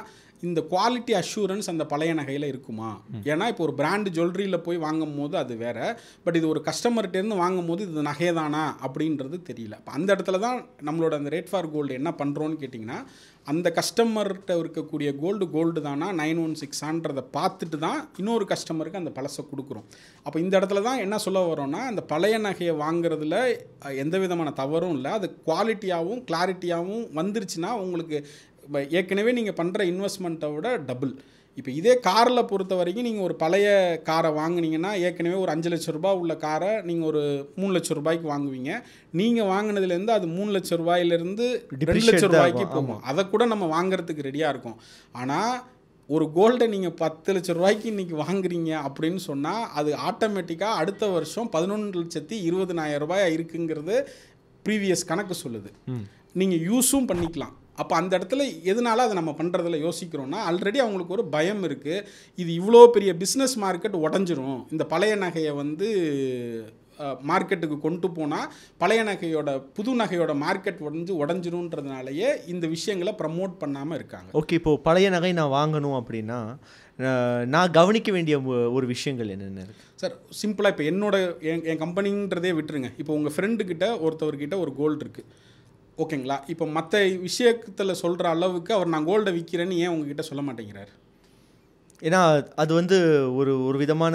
இந்த குவாலிட்டி அஷூரன்ஸ் அந்த பழைய நகையில் இருக்குமா? ஏன்னா இப்போ ஒரு பிராண்டு ஜுவல்லரியில் போய் வாங்கும் போது அது வேறு, பட் இது ஒரு கஸ்டமர்கிட்டேருந்து வாங்கும் போது இது நகை தானா அப்படின்றது தெரியல. இப்போ அந்த இடத்துல தான் நம்மளோட அந்த ரேட் ஃபார் கோல்டு என்ன பண்ணுறோன்னு கேட்டிங்கன்னா, அந்த கஸ்டமர்கிட்ட இருக்கக்கூடிய கோல்டு தானா 916ன்றதை பார்த்துட்டு தான் இன்னொரு கஸ்டமருக்கு அந்த பழசை கொடுக்குறோம். அப்போ இந்த இடத்துல தான் என்ன சொல்ல வரோன்னா, அந்த பழைய நகையை வாங்குறதுல எந்த விதமான தவறும் இல்லை. அது குவாலிட்டியாகவும் கிளாரிட்டியாகவும் வந்துருச்சுன்னா உங்களுக்கு ஏற்கனவே நீங்கள் பண்ணுற இன்வெஸ்ட்மெண்ட்டை விட டபுள். இப்போ இதே காரில் பொறுத்த வரைக்கும் நீங்கள் ஒரு பழைய காரை வாங்கினீங்கன்னா, ஏற்கனவே ஒரு 5 லட்ச ரூபா உள்ள காரை நீங்கள் ஒரு 3 லட்ச ரூபாய்க்கு வாங்குவீங்க. நீங்கள் வாங்கினதுலேருந்து அது 3 லட்ச ரூபாயிலேருந்து 2 லட்ச ரூபாய்க்கு போகும். அதை கூட நம்ம வாங்குறதுக்கு ரெடியாக இருக்கும். ஆனால் ஒரு கோல்டை நீங்கள் 10 லட்ச ரூபாய்க்கு இன்றைக்கி வாங்குறீங்க அப்படின்னு சொன்னால் அது ஆட்டோமேட்டிக்காக அடுத்த வருஷம் 11,20,000 ரூபாய் இருக்குங்கிறது ப்ரீவியஸ் கணக்கு சொல்லுது. நீங்கள் யூஸும் பண்ணிக்கலாம். அப்போ அந்த இடத்துல எதனால அதை நம்ம பண்ணுறதில்ல யோசிக்கிறோன்னா, ஆல்ரெடி அவங்களுக்கு ஒரு பயம் இருக்குது, இது இவ்வளோ பெரிய பிஸ்னஸ் மார்க்கெட் உடஞ்சிரும், இந்த பழைய நகையை வந்து மார்க்கெட்டுக்கு கொண்டு போனால் பழைய நகையோட புது நகையோட மார்க்கெட் உடஞ்சிரும்ன்றதுனாலேயே இந்த விஷயங்களை ப்ரமோட் பண்ணாமல் இருக்காங்க. ஓகே, இப்போது பழைய நகை நான் வாங்கணும் அப்படின்னா நான் கவனிக்க வேண்டிய ஒரு விஷயங்கள் என்னென்ன இருக்குது சார்? சிம்பிளாக இப்போ என் கம்பெனின்றதே விட்டுருங்க. இப்போ உங்கள் ஃப்ரெண்டுக்கிட்ட ஒருத்தவர்கிட்ட ஒரு கோல்டு இருக்குது, ஓகேங்களா? இப்போ மற்ற விஷயத்தில் சொல்கிற அளவுக்கு அவர் நான் கோல்டை விற்கிறேன்னு ஏன் உங்ககிட்ட சொல்ல மாட்டேங்கிறார்? ஏன்னா அது வந்து ஒரு விதமான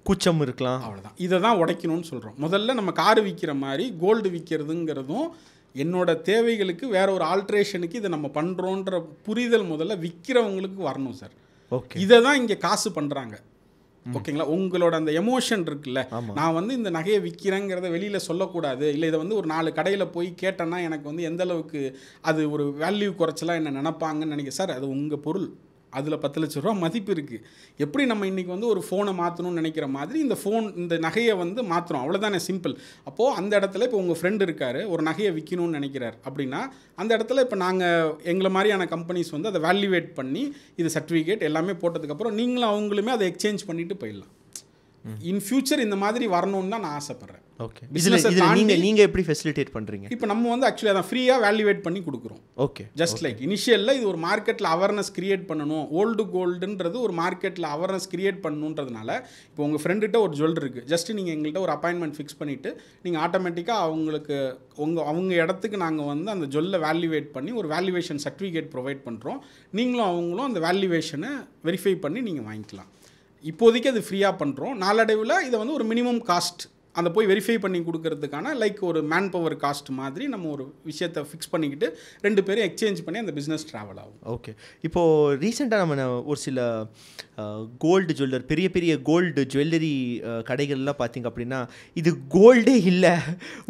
கூச்சம் இருக்கலாம். அவ்வளோதான். இதை தான் உடைக்கணும்னு சொல்கிறோம். முதல்ல நம்ம காரு விற்கிற மாதிரி கோல்டு விற்கிறதுங்கிறதும் என்னோட தேவைகளுக்கு வேற ஒரு ஆல்ட்ரேஷனுக்கு இதை நம்ம பண்ணுறோன்ற புரிதல் முதல்ல விற்கிறவங்களுக்கு வரணும் சார். ஓகே, இதை தான் இங்கே காசு பண்ணுறாங்க. ஓகேங்களா, உங்களோட அந்த எமோஷன் இருக்குல்ல, நான் வந்து இந்த நகையை விற்கிறேங்கிறத வெளியில் சொல்லக்கூடாது, இல்லை இதை வந்து ஒரு 4 கடையில் போய் கேட்டேன்னா எனக்கு வந்து எந்த அளவுக்கு அது ஒரு வேல்யூ குறைச்சலாம் என்ன நினைப்பாங்கன்னு நினைக்கிறேன் சார். அது உங்கள் பொருள், அதில் 10 லட்ச ரூபா மதிப்பு இருக்குது. எப்படி நம்ம இன்றைக்கி வந்து ஒரு ஃபோனை மாற்றணும்னு நினைக்கிற மாதிரி இந்த நகையை வந்து மாற்றுறோம், அவ்வளோதானே, சிம்பிள். அப்போது அந்த இடத்துல இப்போ உங்கள் ஃப்ரெண்டு இருக்கார், ஒரு நகையை விற்கணும்னு நினைக்கிறார் அப்படின்னா அந்த இடத்துல இப்போ நாங்கள் எங்களை மாதிரியான கம்பெனிஸ் வந்து அதை வேல்யூவேட் பண்ணி இது சர்டிஃபிகேட் எல்லாமே போட்டதுக்கப்புறம் நீங்களும் அவங்களுமே அதை எக்ஸ்சேஞ்ச் பண்ணிவிட்டு போயிடலாம். இன் ஃபியூச்சர் இந்த மாதிரி வரணும்னு தான் நான் ஆசைப்பட்றேன். ஓகே, இதில் நீங்கள் எப்படி ஃபெசிலிட்டேட் பண்ணுறீங்க? இப்போ நம்ம வந்து ஆக்சுவலி அதான் ஃப்ரீயாக வேல்யூவேட் பண்ணி கொடுக்குறோம். ஓகே, ஜஸ்ட் லைக் இனிஷியலில் இது ஒரு மார்க்கெட்டில் அவேர்னஸ் கிரியேட் பண்ணணும், ஓல்டு கோல்டுன்றது ஒரு மார்க்கெட்டில் அவேர்னஸ் கிரியேட் பண்ணணுன்றதுனால இப்போ உங்கள் ஃப்ரெண்டுகிட்ட ஒரு ஜுவல் இருக்குது, ஜஸ்ட் நீங்கள் எங்கள்கிட்ட ஒரு அப்பாயின்மெண்ட் ஃபிக்ஸ் பண்ணிவிட்டு நீங்கள் ஆட்டோமேட்டிக்காக அவங்களுக்கு அவங்க இடத்துக்கு நாங்கள் வந்து அந்த ஜுவல்லை வேல்யூவேட் பண்ணி ஒரு வேல்யூவேஷன் சர்டிஃபிகேட் ப்ரொவைட் பண்ணுறோம். நீங்களும் அவங்களும் அந்த வேல்யூவேஷனை வெரிஃபை பண்ணி நீங்கள் வாங்கிக்கலாம். இப்போதைக்கு அது ஃப்ரீயாக பண்ணுறோம். நாளடைவில் இதை வந்து ஒரு மினிமம் காஸ்ட் அந்த போய் வெரிஃபை பண்ணி கொடுக்கறதுக்கான லைக் ஒரு மேன் பவர் காஸ்ட் மாதிரி நம்ம ஒரு விஷயத்தை ஃபிக்ஸ் பண்ணிக்கிட்டு 2 பேரும் எக்ஸ்சேஞ்ச் பண்ணி அந்த பிஸ்னஸ் ட்ராவல் ஆகும். ஓகே, இப்போது ரீசெண்டாக நம்ம ஒரு சில கோல்டு ஜுவல்லர், பெரிய பெரிய கோல்டு ஜுவல்லரி கடைகள்லாம் பார்த்திங்க அப்படின்னா இது கோல்டே இல்லை,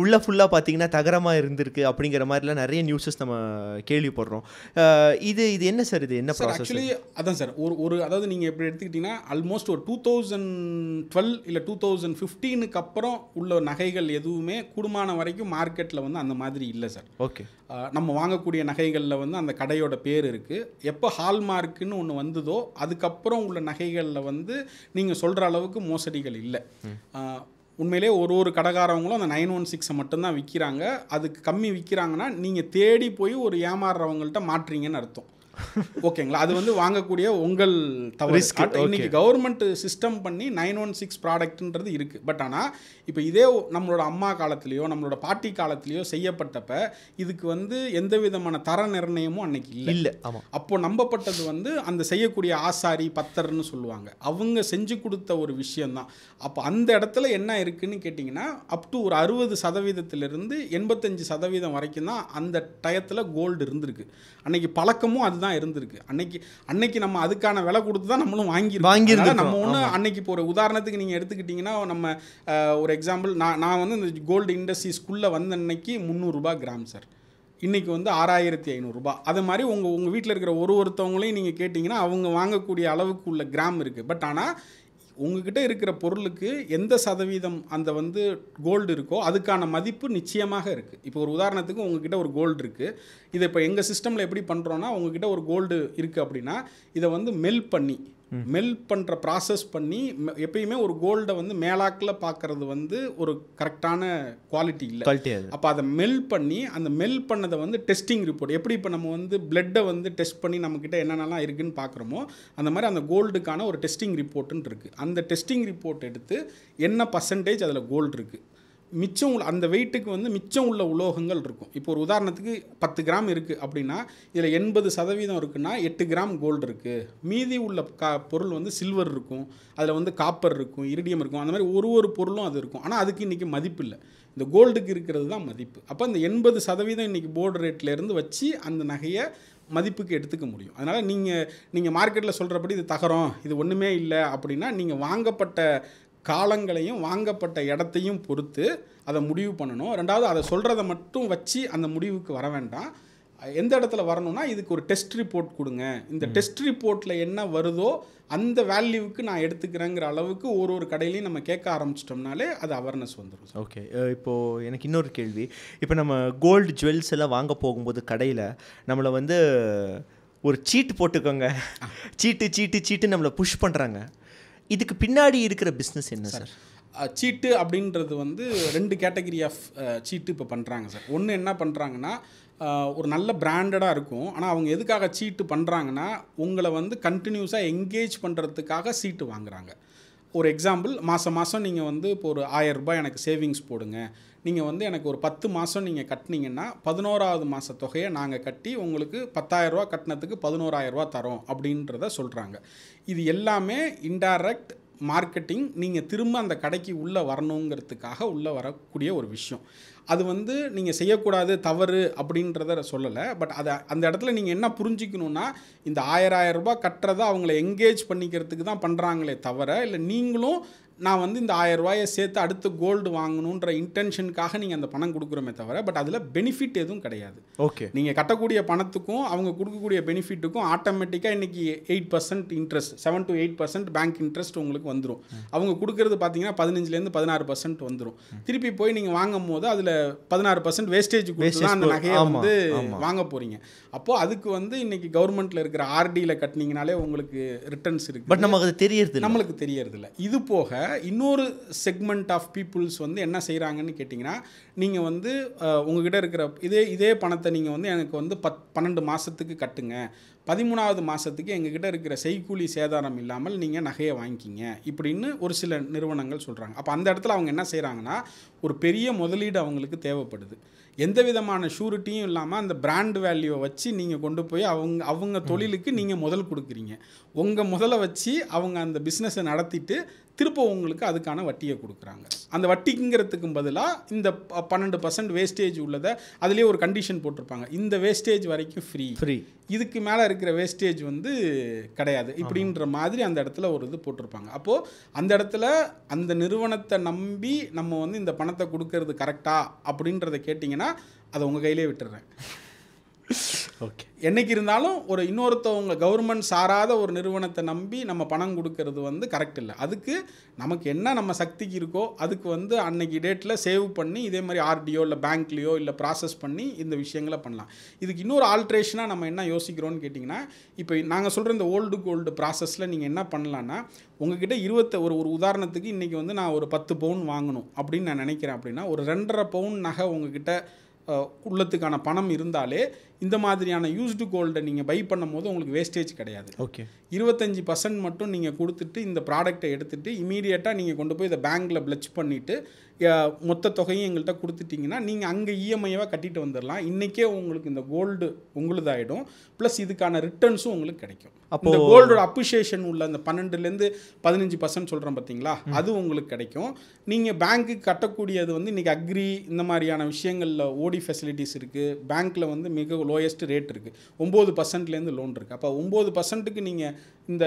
உள்ளே ஃபுல்லாக பார்த்திங்கன்னா தகரமாக இருந்திருக்கு அப்படிங்கிற மாதிரிலாம் நிறைய நியூஸஸ் நம்ம கேள்விப்படுறோம். இது என்ன சார், இது என்ன ப்ராசஸ்? ஆக்சுவலி அதான் சார், அதாவது நீங்கள் எப்படி எடுத்துக்கிட்டிங்கன்னா ஆல்மோஸ்ட் ஒரு 2012 இல்லை 2015க்கு அப்புறம் உள்ள நகைகள் எதுவுமே கூடுமான வரைக்கும் மார்க்கெட்டில் வந்து அந்த மாதிரி இல்லை சார். ஓகே, நம்ம வாங்கக்கூடிய நகைகளில் வந்து அந்த கடையோட பேர் இருக்குது. எப்போ ஹால்மார்க்குன்னு ஒன்று வந்ததோ அதுக்கப்புறம் உள்ள நகைகளில் வந்து நீங்கள் சொல்கிற அளவுக்கு மோசடிகள் இல்லை. உண்மையிலே ஒரு கடைக்காரவங்களும் அந்த 916 மட்டும்தான் விற்கிறாங்க. அதுக்கு கம்மி விற்கிறாங்கன்னா நீங்கள் தேடி போய் ஒரு ஏமாறுறவங்கள்ட்ட மாட்டுறீங்கன்னு அர்த்தம். ஓகேங்களா, அது வந்து வாங்கக்கூடிய உங்கள் தவறு. இன்னைக்கு கவர்மெண்ட் சிஸ்டம் பண்ணி 916 ப்ராடக்ட்ன்றது இருக்குது. பட் ஆனால் இப்போ இதே நம்மளோட அம்மா காலத்துலேயோ நம்மளோட பாட்டி காலத்துலேயோ செய்யப்பட்டப்ப இதுக்கு வந்து எந்த விதமான தர நிர்ணயமும் அன்னைக்கு இல்லை. அப்போ நம்பப்பட்டது வந்து அந்த செய்யக்கூடிய ஆசாரி பத்தர்னு சொல்லுவாங்க, அவங்க செஞ்சு கொடுத்த ஒரு விஷயம்தான். அப்போ அந்த இடத்துல என்ன இருக்குன்னு கேட்டிங்கன்னா அப் டு ஒரு 60% 85% வரைக்கும் தான் அந்த டயத்தில் கோல்டு இருந்திருக்கு. அன்னைக்கு பழக்கமும் அதுதான் இருந்திருக்கு. அன்னைக்கு நம்ம அதுக்கான விலை கொடுத்து தான் நம்மளும் வாங்கியிருக்கோம். நம்ம ஒன்று அன்னைக்கு இப்போ ஒரு உதாரணத்துக்கு நீங்கள் எடுத்துக்கிட்டிங்கன்னா நம்ம ஒரு எக்ஸாம்பிள், நான் வந்து இந்த கோல்டு இண்டஸ்ட்ரீஸ்குள்ளே வந்த அன்னைக்கு 300 ரூபாய் கிராம் சார். இன்றைக்கி வந்து 6500 ரூபாய். அது மாதிரி உங்கள் வீட்டில் இருக்கிற ஒருத்தவங்களையும் நீங்கள் கேட்டிங்கன்னா அவங்க வாங்கக்கூடிய அளவுக்கு உள்ள கிராம் இருக்குது. பட் ஆனால் உங்ககிட்ட இருக்கிற பொருளுக்கு எந்த சதவீதம் அந்த வந்து கோல்டு இருக்கோ அதுக்கான மதிப்பு நிச்சயமாக இருக்குது. இப்போ ஒரு உதாரணத்துக்கு உங்ககிட்ட ஒரு கோல்டு இருக்குது, இதை இப்போ எங்கள் சிஸ்டமில் எப்படி பண்ணுறோன்னா உங்ககிட்ட ஒரு கோல்டு இருக்குது அப்படின்னா இதை வந்து மெல் பண்ணுற ப்ராசஸ் பண்ணி எப்பயுமே ஒரு கோல்டை வந்து மேலாக்கில் பார்க்குறது வந்து ஒரு கரெக்டான குவாலிட்டி இல்லை. அப்போ அதை மெல் பண்ணி அந்த மெல் பண்ணதை வந்து டெஸ்டிங் ரிப்போர்ட், எப்படி இப்போ நம்ம வந்து பிளட்டை வந்து டெஸ்ட் பண்ணி நம்மக்கிட்ட என்னென்னலாம் இருக்குதுன்னு பார்க்குறோமோ அந்த மாதிரி அந்த கோல்டுக்கான ஒரு டெஸ்டிங் ரிப்போர்ட்டுன்னு இருக்குது. அந்த டெஸ்டிங் ரிப்போர்ட் எடுத்து என்ன பர்சன்டேஜ் அதில் கோல்டு இருக்குது, மிச்சம் அந்த வெயிட்டுக்கு வந்து மிச்சம் உள்ள உலோகங்கள் இருக்கும். இப்போ ஒரு உதாரணத்துக்கு 10 கிராம் இருக்குது அப்படின்னா இதில் 80% இருக்குன்னா 8 கிராம் கோல்டு இருக்குது. மீதி உள்ள பொருள் வந்து சில்வர் இருக்கும், அதில் வந்து காப்பர் இருக்கும், இரிடியம் இருக்கும். அந்த மாதிரி ஒரு பொருளும் அது இருக்கும். ஆனால் அதுக்கு இன்றைக்கி மதிப்பு இல்லை, இந்த கோல்டுக்கு இருக்கிறது தான் மதிப்பு. அப்போ அந்த 80% இன்றைக்கி போர்டு ரேட்லேருந்து வச்சு அந்த நகையை மதிப்புக்கு எடுத்துக்க முடியும். அதனால் நீங்கள் மார்க்கெட்டில் சொல்கிறபடி இது தகரம், இது ஒன்றுமே இல்லை அப்படின்னா நீங்கள் வாங்கப்பட்ட காலங்களையும் வாங்கப்பட்ட இடத்தையும் பொறுத்து அதை முடிவு பண்ணணும். ரெண்டாவது அதை சொல்கிறத மட்டும் வச்சு அந்த முடிவுக்கு வர வேண்டாம். எந்த இடத்துல வரணும்னா இதுக்கு ஒரு டெஸ்ட் ரிப்போர்ட் கொடுங்க, இந்த டெஸ்ட் ரிப்போர்ட்டில் என்ன வருதோ அந்த வேல்யூவுக்கு நான் எடுத்துக்கிறேங்கிற அளவுக்கு ஒரு கடையிலையும் நம்ம கேட்க ஆரம்பிச்சிட்டோம்னாலே அது அவேர்னஸ் வந்துடும். ஓகே, இப்போது எனக்கு இன்னொரு கேள்வி, இப்போ நம்ம கோல்டு ஜுவல்ஸ் எல்லாம் வாங்க போகும்போது கடையில் நம்மளை வந்து ஒரு சீட்டு போட்டுக்கோங்க, சீட்டு நம்மளை புஷ் பண்ணுறாங்க, இதுக்கு பின்னாடி இருக்கிற பிஸ்னஸ் என்ன சார்? சீட்டு அப்படின்றது வந்து 2 கேட்டகரி ஆஃப் சீட்டு இப்போ பண்ணுறாங்க சார். ஒன்று என்ன பண்ணுறாங்கன்னா ஒரு நல்ல பிராண்டடாக இருக்கும், ஆனால் அவங்க எதுக்காக சீட்டு பண்ணுறாங்கன்னா உங்களை வந்து கண்டினியூஸாக என்கேஜ் பண்ணுறதுக்காக சீட்டு வாங்குறாங்க. ஒரு எக்ஸாம்பிள், மாதம் நீங்கள் வந்து இப்போ ஒரு 1000 ரூபாய் எனக்கு சேவிங்ஸ் போடுங்க, நீங்கள் வந்து எனக்கு ஒரு 10 மாதம் நீங்கள் கட்டினீங்கன்னா 11வது மாத தொகையை நாங்கள் கட்டி உங்களுக்கு 10,000 ரூபா கட்டினத்துக்கு 11,000 ரூபா தரோம் அப்படின்றத சொல்கிறாங்க. இது எல்லாமே இன்டைரக்ட் மார்க்கெட்டிங் நீங்கள் திரும்ப அந்த கடைக்கு உள்ளே வரணுங்கிறதுக்காக உள்ளே வரக்கூடிய ஒரு விஷயம். அது வந்து நீங்கள் செய்யக்கூடாது தவறு அப்படின்றத சொல்லலை. பட் அதை அந்த இடத்துல நீங்கள் என்ன புரிஞ்சிக்கணுன்னா, இந்த 1000 ரூபாய் கட்டுறதை அவங்கள என்கேஜ் பண்ணிக்கிறதுக்கு தான் பண்ணுறாங்களே தவிர, இல்லை நீங்களும் நான் வந்து இந்த 1000 ரூபாயை சேர்த்து அடுத்து கோல்டு வாங்கணுன்ற இன்டென்ஷனுக்காக நீங்கள் அந்த பணம் கொடுக்குறோமே தவிர, பட் அதில் பெனிஃபிட் எதுவும் கிடையாது. ஓகே, நீங்கள் கட்டக்கூடிய பணத்துக்கும் அவங்க கொடுக்கக்கூடிய பெனிஃபிட்டுக்கும் ஆட்டோமேட்டிக்காக இன்றைக்கி 8% இன்ட்ரெஸ்ட், 7 to 8% பேங்க் இன்ட்ரெஸ்ட் உங்களுக்கு வந்துடும். அவங்க கொடுக்குறது பார்த்தீங்கன்னா 15% 16% வந்துடும். திருப்பி போய் நீங்கள் வாங்கும் போது அதில் 16% வேஸ்டேஜ் கொடுத்து அந்த நகையை வந்து வாங்க போகிறீங்க. அப்போது அதுக்கு வந்து இன்றைக்கி கவர்மெண்ட்டில் இருக்கிற ஆர்டியில் கட்டினீங்கனாலே உங்களுக்கு ரிட்டர்ன்ஸ் இருக்குது. பட் நமக்கு அது தெரியறது, நம்மளுக்கு தெரியறதில்ல. இது போக இன்னொரு செக்மெண்ட் ஆஃப் பீப்புள்ஸ் வந்து என்ன செய்கிறாங்கன்னு கேட்டிங்கன்னா, நீங்கள் வந்து உங்ககிட்ட இருக்கிற இதே பணத்தை நீங்கள் வந்து எனக்கு வந்து 12 மாதத்துக்கு கட்டுங்க, 13வது மாதத்துக்கு எங்ககிட்ட இருக்கிற செய்கூலி சேதாரம் இல்லாமல் நீங்கள் நகையை வாங்கிக்கிங்க இப்படின்னு ஒரு சில நிறுவனங்கள் சொல்கிறாங்க. அப்போ அந்த இடத்துல அவங்க என்ன செய்கிறாங்கன்னா, ஒரு பெரிய முதலீடு அவங்களுக்கு தேவைப்படுது. எந்த விதமான ஷூரிட்டியும் இல்லாமல் அந்த பிராண்ட் வேல்யூவை வச்சு நீங்கள் கொண்டு போய் அவங்க தொழிலுக்கு நீங்கள் முதல் கொடுக்குறீங்க. உங்கள் முதலை வச்சு அவங்க அந்த பிஸ்னஸை நடத்திட்டு திரும்ப உங்களுக்கு அதுக்கான வட்டியை கொடுக்குறாங்க. அந்த வட்டிங்கிறதுக்கும் பதிலாக இந்த 12% வேஸ்டேஜ் உள்ளதை அதுலேயே ஒரு கண்டிஷன் போட்டிருப்பாங்க, இந்த வேஸ்டேஜ் வரைக்கும் ஃப்ரீ, இதுக்கு மேலே இருக்கிற வேஸ்டேஜ் வந்து கிடையாது இப்படின்ற மாதிரி அந்த இடத்துல ஒரு இது போட்டிருப்பாங்க. அப்போது அந்த இடத்துல அந்த நிறுவனத்தை நம்பி நம்ம வந்து இந்த பணத்தை கொடுக்கறது கரெக்டா அப்படின்றத கேட்டிங்கன்னா அதை உங்கள் கையிலே விட்டுறேன். ஓகே, என்னைக்கு இருந்தாலும் ஒரு இன்னொருத்தவங்க கவர்மெண்ட் சாராத ஒரு நிறுவனத்தை நம்பி நம்ம பணம் கொடுக்கறது வந்து கரெக்ட் இல்லை. அதுக்கு நமக்கு என்ன நம்ம சக்திக்கு இருக்கோ அதுக்கு வந்து அன்னைக்கு டேட்டில் சேவ் பண்ணி இதே மாதிரி ஆர்டிஓ இல்லை பேங்க்லேயோ இல்லை ப்ராசஸ் பண்ணி இந்த விஷயங்களை பண்ணலாம். இதுக்கு இன்னொரு ஆல்ட்ரேஷனாக நம்ம என்ன யோசிக்கிறோன்னு கேட்டிங்கன்னா, இப்போ நாங்கள் சொல்கிற இந்த ஓல்டு கோல்டு ப்ராசஸில் நீங்கள் என்ன பண்ணலான்னா, உங்ககிட்ட ஒரு உதாரணத்துக்கு இன்றைக்கி வந்து நான் ஒரு 10 பவுன் வாங்கணும் அப்படின்னு நான் நினைக்கிறேன் அப்படின்னா, ஒரு 2.5 பவுன் நகை உங்ககிட்ட உள்ளத்துக்கான பணம் இருந்தாலே இந்த மாதிரியான யூஸ்டு கோல்டை நீங்கள் பை பண்ணும் போது உங்களுக்கு வேஸ்டேஜ் கிடையாது. ஓகே, 25% மட்டும் நீங்கள் கொடுத்துட்டு இந்த ப்ராடக்டை எடுத்துகிட்டு இமீடியட்டாக நீங்கள் கொண்டு போய் இதை பேங்க்கில் பிளச் பண்ணிவிட்டு மொத்த தொகையும் எங்கள்கிட்ட கொடுத்துட்டிங்கன்னா நீங்கள் அங்கே இஎம்ஐவாக கட்டிட்டு வந்துடலாம். இன்றைக்கே உங்களுக்கு இந்த கோல்டு உங்களுதாயிடும், ப்ளஸ் இதுக்கான ரிட்டர்ன்ஸும் உங்களுக்கு கிடைக்கும். அப்போ இந்த கோல்டோட அப்ரிஷியேஷன் உள்ள அந்த 12% 15% சொல்கிறோம் பார்த்தீங்களா, அது உங்களுக்கு கிடைக்கும். நீங்கள் பேங்க்குக்கு கட்டக்கூடியது வந்து இன்றைக்கி அக்ரி இந்த மாதிரியான விஷயங்களில் ஓடி ஃபெசிலிட்டிஸ் இருக்குது. பேங்க்கில் வந்து மிக லோயஸ்ட் ரேட் இருக்குது, 9%லேருந்து லோன் இருக்குது. அப்போ 9%க்கு நீங்கள் இந்த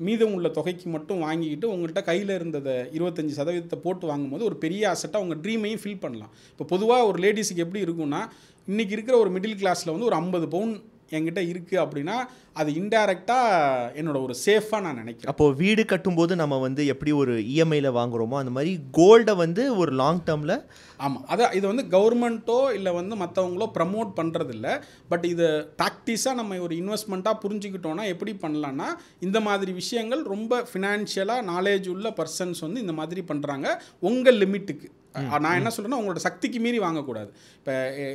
மீதம் உள்ள தொகைக்கு மட்டும் வாங்கிக்கிட்டு உங்கள்கிட்ட கையில் இருந்ததை 25% போட்டு வாங்கும்போது ஒரு பெரிய அசட்டாக உங்கள் ட்ரீமையும் ஃபில் பண்ணலாம். இப்போ பொதுவாக ஒரு லேடிஸுக்கு எப்படி இருக்குன்னா, இன்றைக்கி இருக்கிற ஒரு மிடில் கிளாஸில் வந்து ஒரு 50 பவுன் என்கிட்ட இருக்குது அப்படின்னா அது இன்டைரக்டாக என்னோட ஒரு சேஃபாக நான் நினைக்கிறேன். அப்போது வீடு கட்டும்போது நம்ம வந்து எப்படி ஒரு இஎம்ஐயில் வாங்குகிறோமோ அந்த மாதிரி கோல்டை வந்து ஒரு லாங் டேர்மில். ஆமாம், அதான் இது வந்து கவர்மெண்ட்டோ இல்லை வந்து மற்றவங்களோ ப்ரமோட் பண்ணுறதில்ல. பட் இது ப்ராக்டிஸாக நம்ம ஒரு இன்வெஸ்ட்மெண்ட்டாக புரிஞ்சுக்கிட்டோன்னா எப்படி பண்ணலான்னா, இந்த மாதிரி விஷயங்கள் ரொம்ப ஃபினான்ஷியலாக நாலேஜ் உள்ள பர்சன்ஸ் வந்து இந்த மாதிரி பண்ணுறாங்க. உங்கள் லிமிட்டுக்கு நான் என்ன சொல்கிறேன்னா, உங்களோட சக்திக்கு மீறி வாங்கக்கூடாது. இப்போ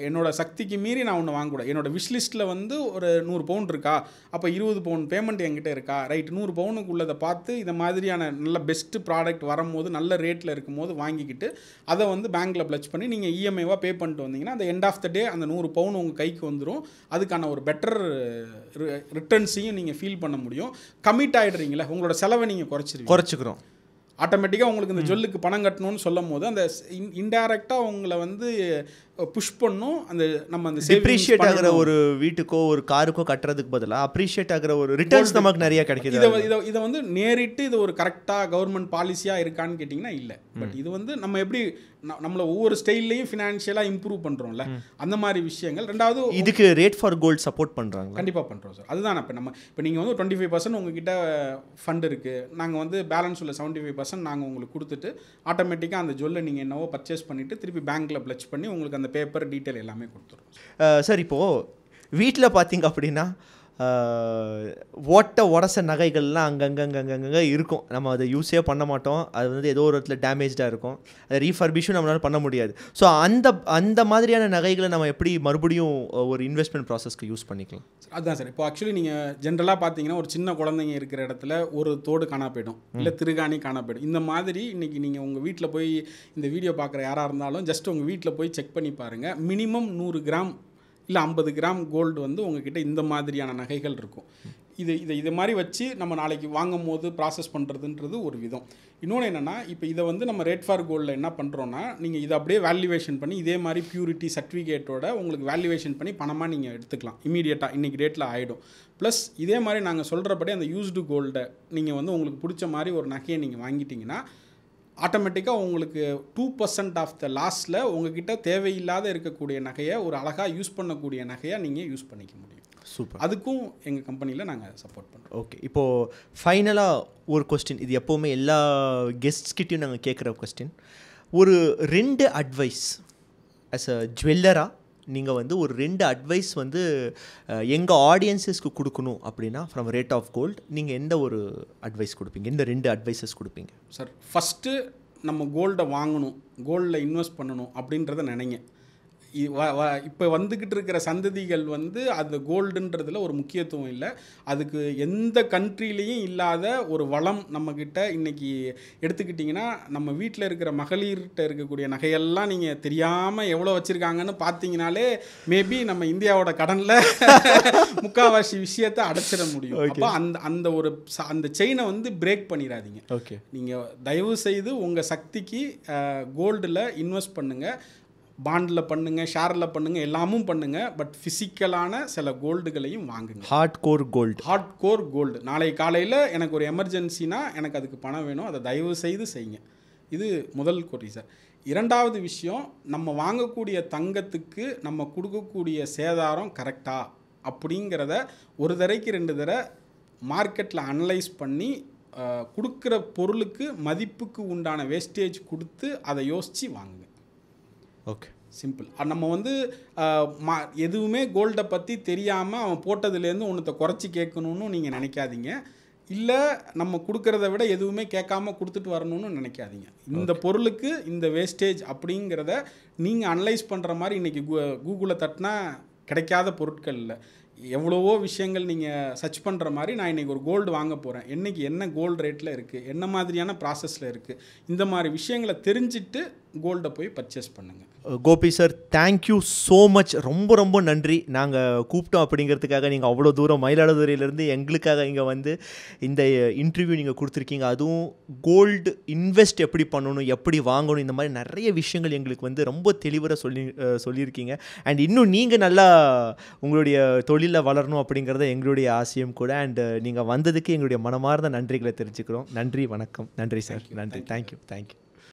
என்னோட சக்திக்கு மீறி நான் ஒன்று வாங்கக்கூடாது. என்னோடய விஷ்லிஸ்ட்டில் வந்து ஒரு 100 பவுன் இருக்கா, அப்போ 20 பவுன் பேமெண்ட் என்கிட்ட இருக்கா, ரைட் 100 பவுனுக்கு உள்ளதை பார்த்து இந்த மாதிரியான நல்ல பெஸ்ட்டு ப்ராடக்ட் வரும்போது நல்ல ரேட்டில் இருக்கும்போது வாங்கிக்கிட்டு அதை வந்து பேங்க்கில் பிளச் பண்ணி நீங்கள் இஎம்ஐவாக பே பண்ணிட்டு வந்தீங்கன்னா அந்த எண்ட் ஆஃப் த டே அந்த 100 பவுன் உங்கள் கைக்கு வந்துடும். அதுக்கான ஒரு பெட்டர் ரிட்டர்ன்ஸையும் நீங்கள் ஃபீல் பண்ண முடியும். கமிட் ஆகிடுறீங்களே, உங்களோட செலவை நீங்கள் குறைச்சிக்கிறோம். ஆட்டோமேட்டிக்காக உங்களுக்கு இந்த ஜொல்லுக்கு பணம் கட்டணும்னு சொல்லும் போது அந்த இன்டைரக்டாக உங்களை வந்து புஷ் பண்ணும். அந்த நம்ம அந்த அப்ரிஷியேட் ஆகிற ஒரு வீட்டுக்கோ ஒரு காருக்கோ கட்டுறதுக்கு பதிலாக அப்ரிஷியேட் ஆகிற ஒரு ரிட்டர்ன்ஸ் நமக்கு நிறைய கிடைக்குது. இதை வந்து நேரிட்டு இது ஒரு கரெக்டாக கவர்மெண்ட் பாலிசியாக இருக்கான்னு கேட்டிங்கன்னா இல்லை. பட் இது வந்து நம்ம எப்படி நம்மளை ஒவ்வொரு ஸ்டைல்லையும் ஃபினான்ஷியலாக இம்ப்ரூவ் பண்ணுறோம்ல, அந்த மாதிரி விஷயங்கள். ரெண்டாவது இதுக்கு ரேட் ஃபார் கோல்டு சப்போர்ட் பண்ணுறாங்க. கண்டிப்பாக பண்ணுறோம் சார். அதுதான் இப்போ நீங்கள் வந்து 25% உங்ககிட்ட ஃபண்ட் இருக்குது, நாங்கள் வந்து பேலன்ஸ் உள்ள 75% நாங்கள் உங்களுக்கு கொடுத்துட்டு ஆட்டோமேட்டிக்காக அந்த ஜுவல்லை நீங்கள் என்னவோ பர்ச்சேஸ் பண்ணிவிட்டு திருப்பி பேங்க்கில் பிளச் பண்ணி உங்களுக்கு அந்த பேப்பர் டீட்டெயில் எல்லாமே கொடுத்துரும். சார், இப்போது வீட்டில் பார்த்தீங்க அப்படின்னா உடச நகைகள்லாம் அங்கங்கே இருக்கும். நம்ம அதை யூஸே பண்ண மாட்டோம். அது வந்து ஏதோ ஒரு இடத்துல டேமேஜாக இருக்கும். அதை ரீஃபர்பிஷும் நம்மளால் பண்ண முடியாது. ஸோ அந்த மாதிரியான நகைகளை நம்ம எப்படி மறுபடியும் ஒரு இன்வெஸ்ட்மெண்ட் ப்ராசஸ்க்கு யூஸ் பண்ணிக்கலாம்? அதுதான் சார். இப்போ ஆக்சுவலி நீங்கள் ஜென்ரலாக பார்த்தீங்கன்னா ஒரு சின்ன குழந்தைங்க இருக்கிற இடத்துல ஒரு தோடு காணா போய்டும், இல்லை திருகாணி காணா போய்டும். இந்த மாதிரி இன்றைக்கி நீங்கள் உங்கள் வீட்டில் போய் இந்த வீடியோ பார்க்குற யாராக இருந்தாலும் ஜஸ்ட் உங்கள் வீட்டில் போய் செக் பண்ணி பாருங்கள். மினிமம் 100 கிராம் இல்லை 50 கிராம் கோல்டு வந்து உங்ககிட்ட இந்த மாதிரியான நகைகள் இருக்கும். இது மாதிரி வச்சு நம்ம நாளைக்கு வாங்கும் போது ப்ராசஸ் பண்ணுறதுன்றது ஒரு விதம். இன்னொன்று என்னென்னா, இப்போ இதை வந்து நம்ம ரேட் ஃபார் கோல்டில் என்ன பண்ணுறோன்னா, நீங்கள் இதை அப்படியே வேல்யூவேஷன் பண்ணி இதே மாதிரி பியூரிட்டி சர்டிஃபிகேட்டோட உங்களுக்கு வேல்யூவேஷன் பண்ணி பணமாக நீங்கள் எடுத்துக்கலாம். இமீடியட்டாக இன்றைக்கி ரேட்டில் ஆகிடும். ப்ளஸ் இதே மாதிரி நாங்கள் சொல்கிறபடி அந்த யூஸ்டு கோல்டை நீங்கள் வந்து உங்களுக்கு பிடிச்ச மாதிரி ஒரு நகையை நீங்கள் வாங்கிட்டீங்கன்னா ஆட்டோமேட்டிக்காக உங்களுக்கு 2% ஆஃப் த லாஸில் உங்ககிட்ட தேவையில்லாத இருக்கக்கூடிய நகையை ஒரு அழகாக யூஸ் பண்ணக்கூடிய நகையாக நீங்கள் யூஸ் பண்ணிக்க முடியும். சூப்பர். அதுக்கும் எங்கள் கம்பெனியில் நாங்கள் சப்போர்ட் பண்ணுறோம். ஓகே, இப்போது ஃபைனலாக ஒரு கொஸ்டின், இது எப்போவுமே எல்லா கெஸ்ட்ஸ்கிட்டையும் நாங்கள் கேட்குற கொஸ்டின். ஒரு 2 அட்வைஸ் ஆஸ் அ ஜுவல்லராக நீங்கள் வந்து ஒரு 2 அட்வைஸ் வந்து எங்கள் ஆடியன்ஸஸ்க்கு கொடுக்கணும் அப்படின்னா ஃப்ரம் ரேட் ஆஃப் கோல்டு நீங்கள் எந்த ஒரு அட்வைஸ் கொடுப்பீங்க? எந்த 2 அட்வைஸஸ் கொடுப்பீங்க? சார், ஃபஸ்ட்டு நம்ம கோல்டை வாங்கணும், கோல்டில் இன்வெஸ்ட் பண்ணணும் அப்படின்றத நினைங்க. இப்போ வந்துக்கிட்டு இருக்கிற சந்ததிகள் வந்து அந்த கோல்டுன்றதில் ஒரு முக்கியத்துவம் இல்லை. அதுக்கு எந்த கண்ட்ரிலையும் இல்லாத ஒரு வளம் நம்மக்கிட்ட இன்றைக்கி எடுத்துக்கிட்டிங்கன்னா, நம்ம வீட்டில் இருக்கிற மகளிர்கிட்ட இருக்கக்கூடிய நகையெல்லாம் நீங்கள் தெரியாமல் எவ்வளோ வச்சுருக்காங்கன்னு பார்த்தீங்கனாலே மேபி நம்ம இந்தியாவோட கடனில் முக்கால்வாசி விஷயத்தை அடைச்சிட முடியும். அப்போ அந்த செயினை வந்து பிரேக் பண்ணிடாதீங்க. ஓகே, நீங்கள் தயவு செய்து உங்கள் சக்திக்கு கோல்டில் இன்வெஸ்ட் பண்ணுங்கள். பாண்டில் பண்ணுங்கள், ஷேரில் பண்ணுங்கள், எல்லாமும் பண்ணுங்கள். பட் ஃபிசிக்கலான சில கோல்டுகளையும் வாங்குங்க. Hard core gold. நாளை காலையில் எனக்கு ஒரு எமர்ஜென்சினா எனக்கு அதுக்கு பணம் வேணும், அதை தயவு செய்து செய்யுங்க. இது முதல் குறி சார். இரண்டாவது விஷயம், நம்ம வாங்கக்கூடிய தங்கத்துக்கு நம்ம கொடுக்கக்கூடிய சேதாரம் கரெக்டா அப்படிங்கிறத ஒரு தடவைக்கு 2 தடவை மார்க்கெட்டில் அனலைஸ் பண்ணி கொடுக்குற பொருளுக்கு மதிப்புக்கு உண்டான வேஸ்டேஜ் கொடுத்து அதை யோசித்து வாங்குங்க. Okay, simple. நம்ம வந்து எதுவுமே கோல்டை பற்றி தெரியாமல் அவன் போட்டதுலேருந்து ஒன்றத்தை குறைச்சி கேட்கணுன்னு நீங்கள் நினைக்காதீங்க. இல்லை நம்ம கொடுக்கறத விட எதுவுமே கேட்காம கொடுத்துட்டு வரணும்னு நினைக்காதீங்க. இந்த பொருளுக்கு இந்த வேஸ்டேஜ் அப்படிங்கிறத நீங்கள் அனலைஸ் பண்ணுற மாதிரி இன்றைக்கி கூகுளில் தட்டினா கிடைக்காத பொருட்கள் இல்லை. எவ்வளவோ விஷயங்கள் நீங்கள் சர்ச் பண்ணுற மாதிரி நான் இன்றைக்கி ஒரு கோல்டு வாங்க போகிறேன், என்றைக்கு என்ன கோல்டு ரேட்டில் இருக்குது, என்ன மாதிரியான ப்ராசஸில் இருக்குது, இந்த மாதிரி விஷயங்களை தெரிஞ்சுட்டு கோல்டை போய் பர்ச்சேஸ் பண்ணுங்கள். Gopi sir, thank you so much. ரொம்ப ரொம்ப நன்றி. நாங்கள் கூப்பிட்டோம் அப்படிங்கிறதுக்காக நீங்கள் அவ்வளோ தூரம் மயிலாடுதுறையிலேருந்து எங்களுக்காக இங்கே வந்து இந்த இன்டர்வியூ நீங்கள் கொடுத்துருக்கீங்க. அதுவும் கோல்டு இன்வெஸ்ட் எப்படி பண்ணணும், எப்படி வாங்கணும், இந்த மாதிரி நிறைய விஷயங்கள் எங்களுக்கு வந்து ரொம்ப தெளிவாக சொல்லியிருக்கீங்க. அண்ட் இன்னும் நீங்கள் நல்லா உங்களுடைய தொழிலில் வளரணும் அப்படிங்கிறத எங்களுடைய ஆசையும் கூட. அண்ட் நீங்கள் வந்ததுக்கு எங்களுடைய மனமார்ந்த நன்றிகளை தெரிஞ்சுக்கிறோம். நன்றி, வணக்கம். நன்றி சார். நன்றி. தேங்க்யூ.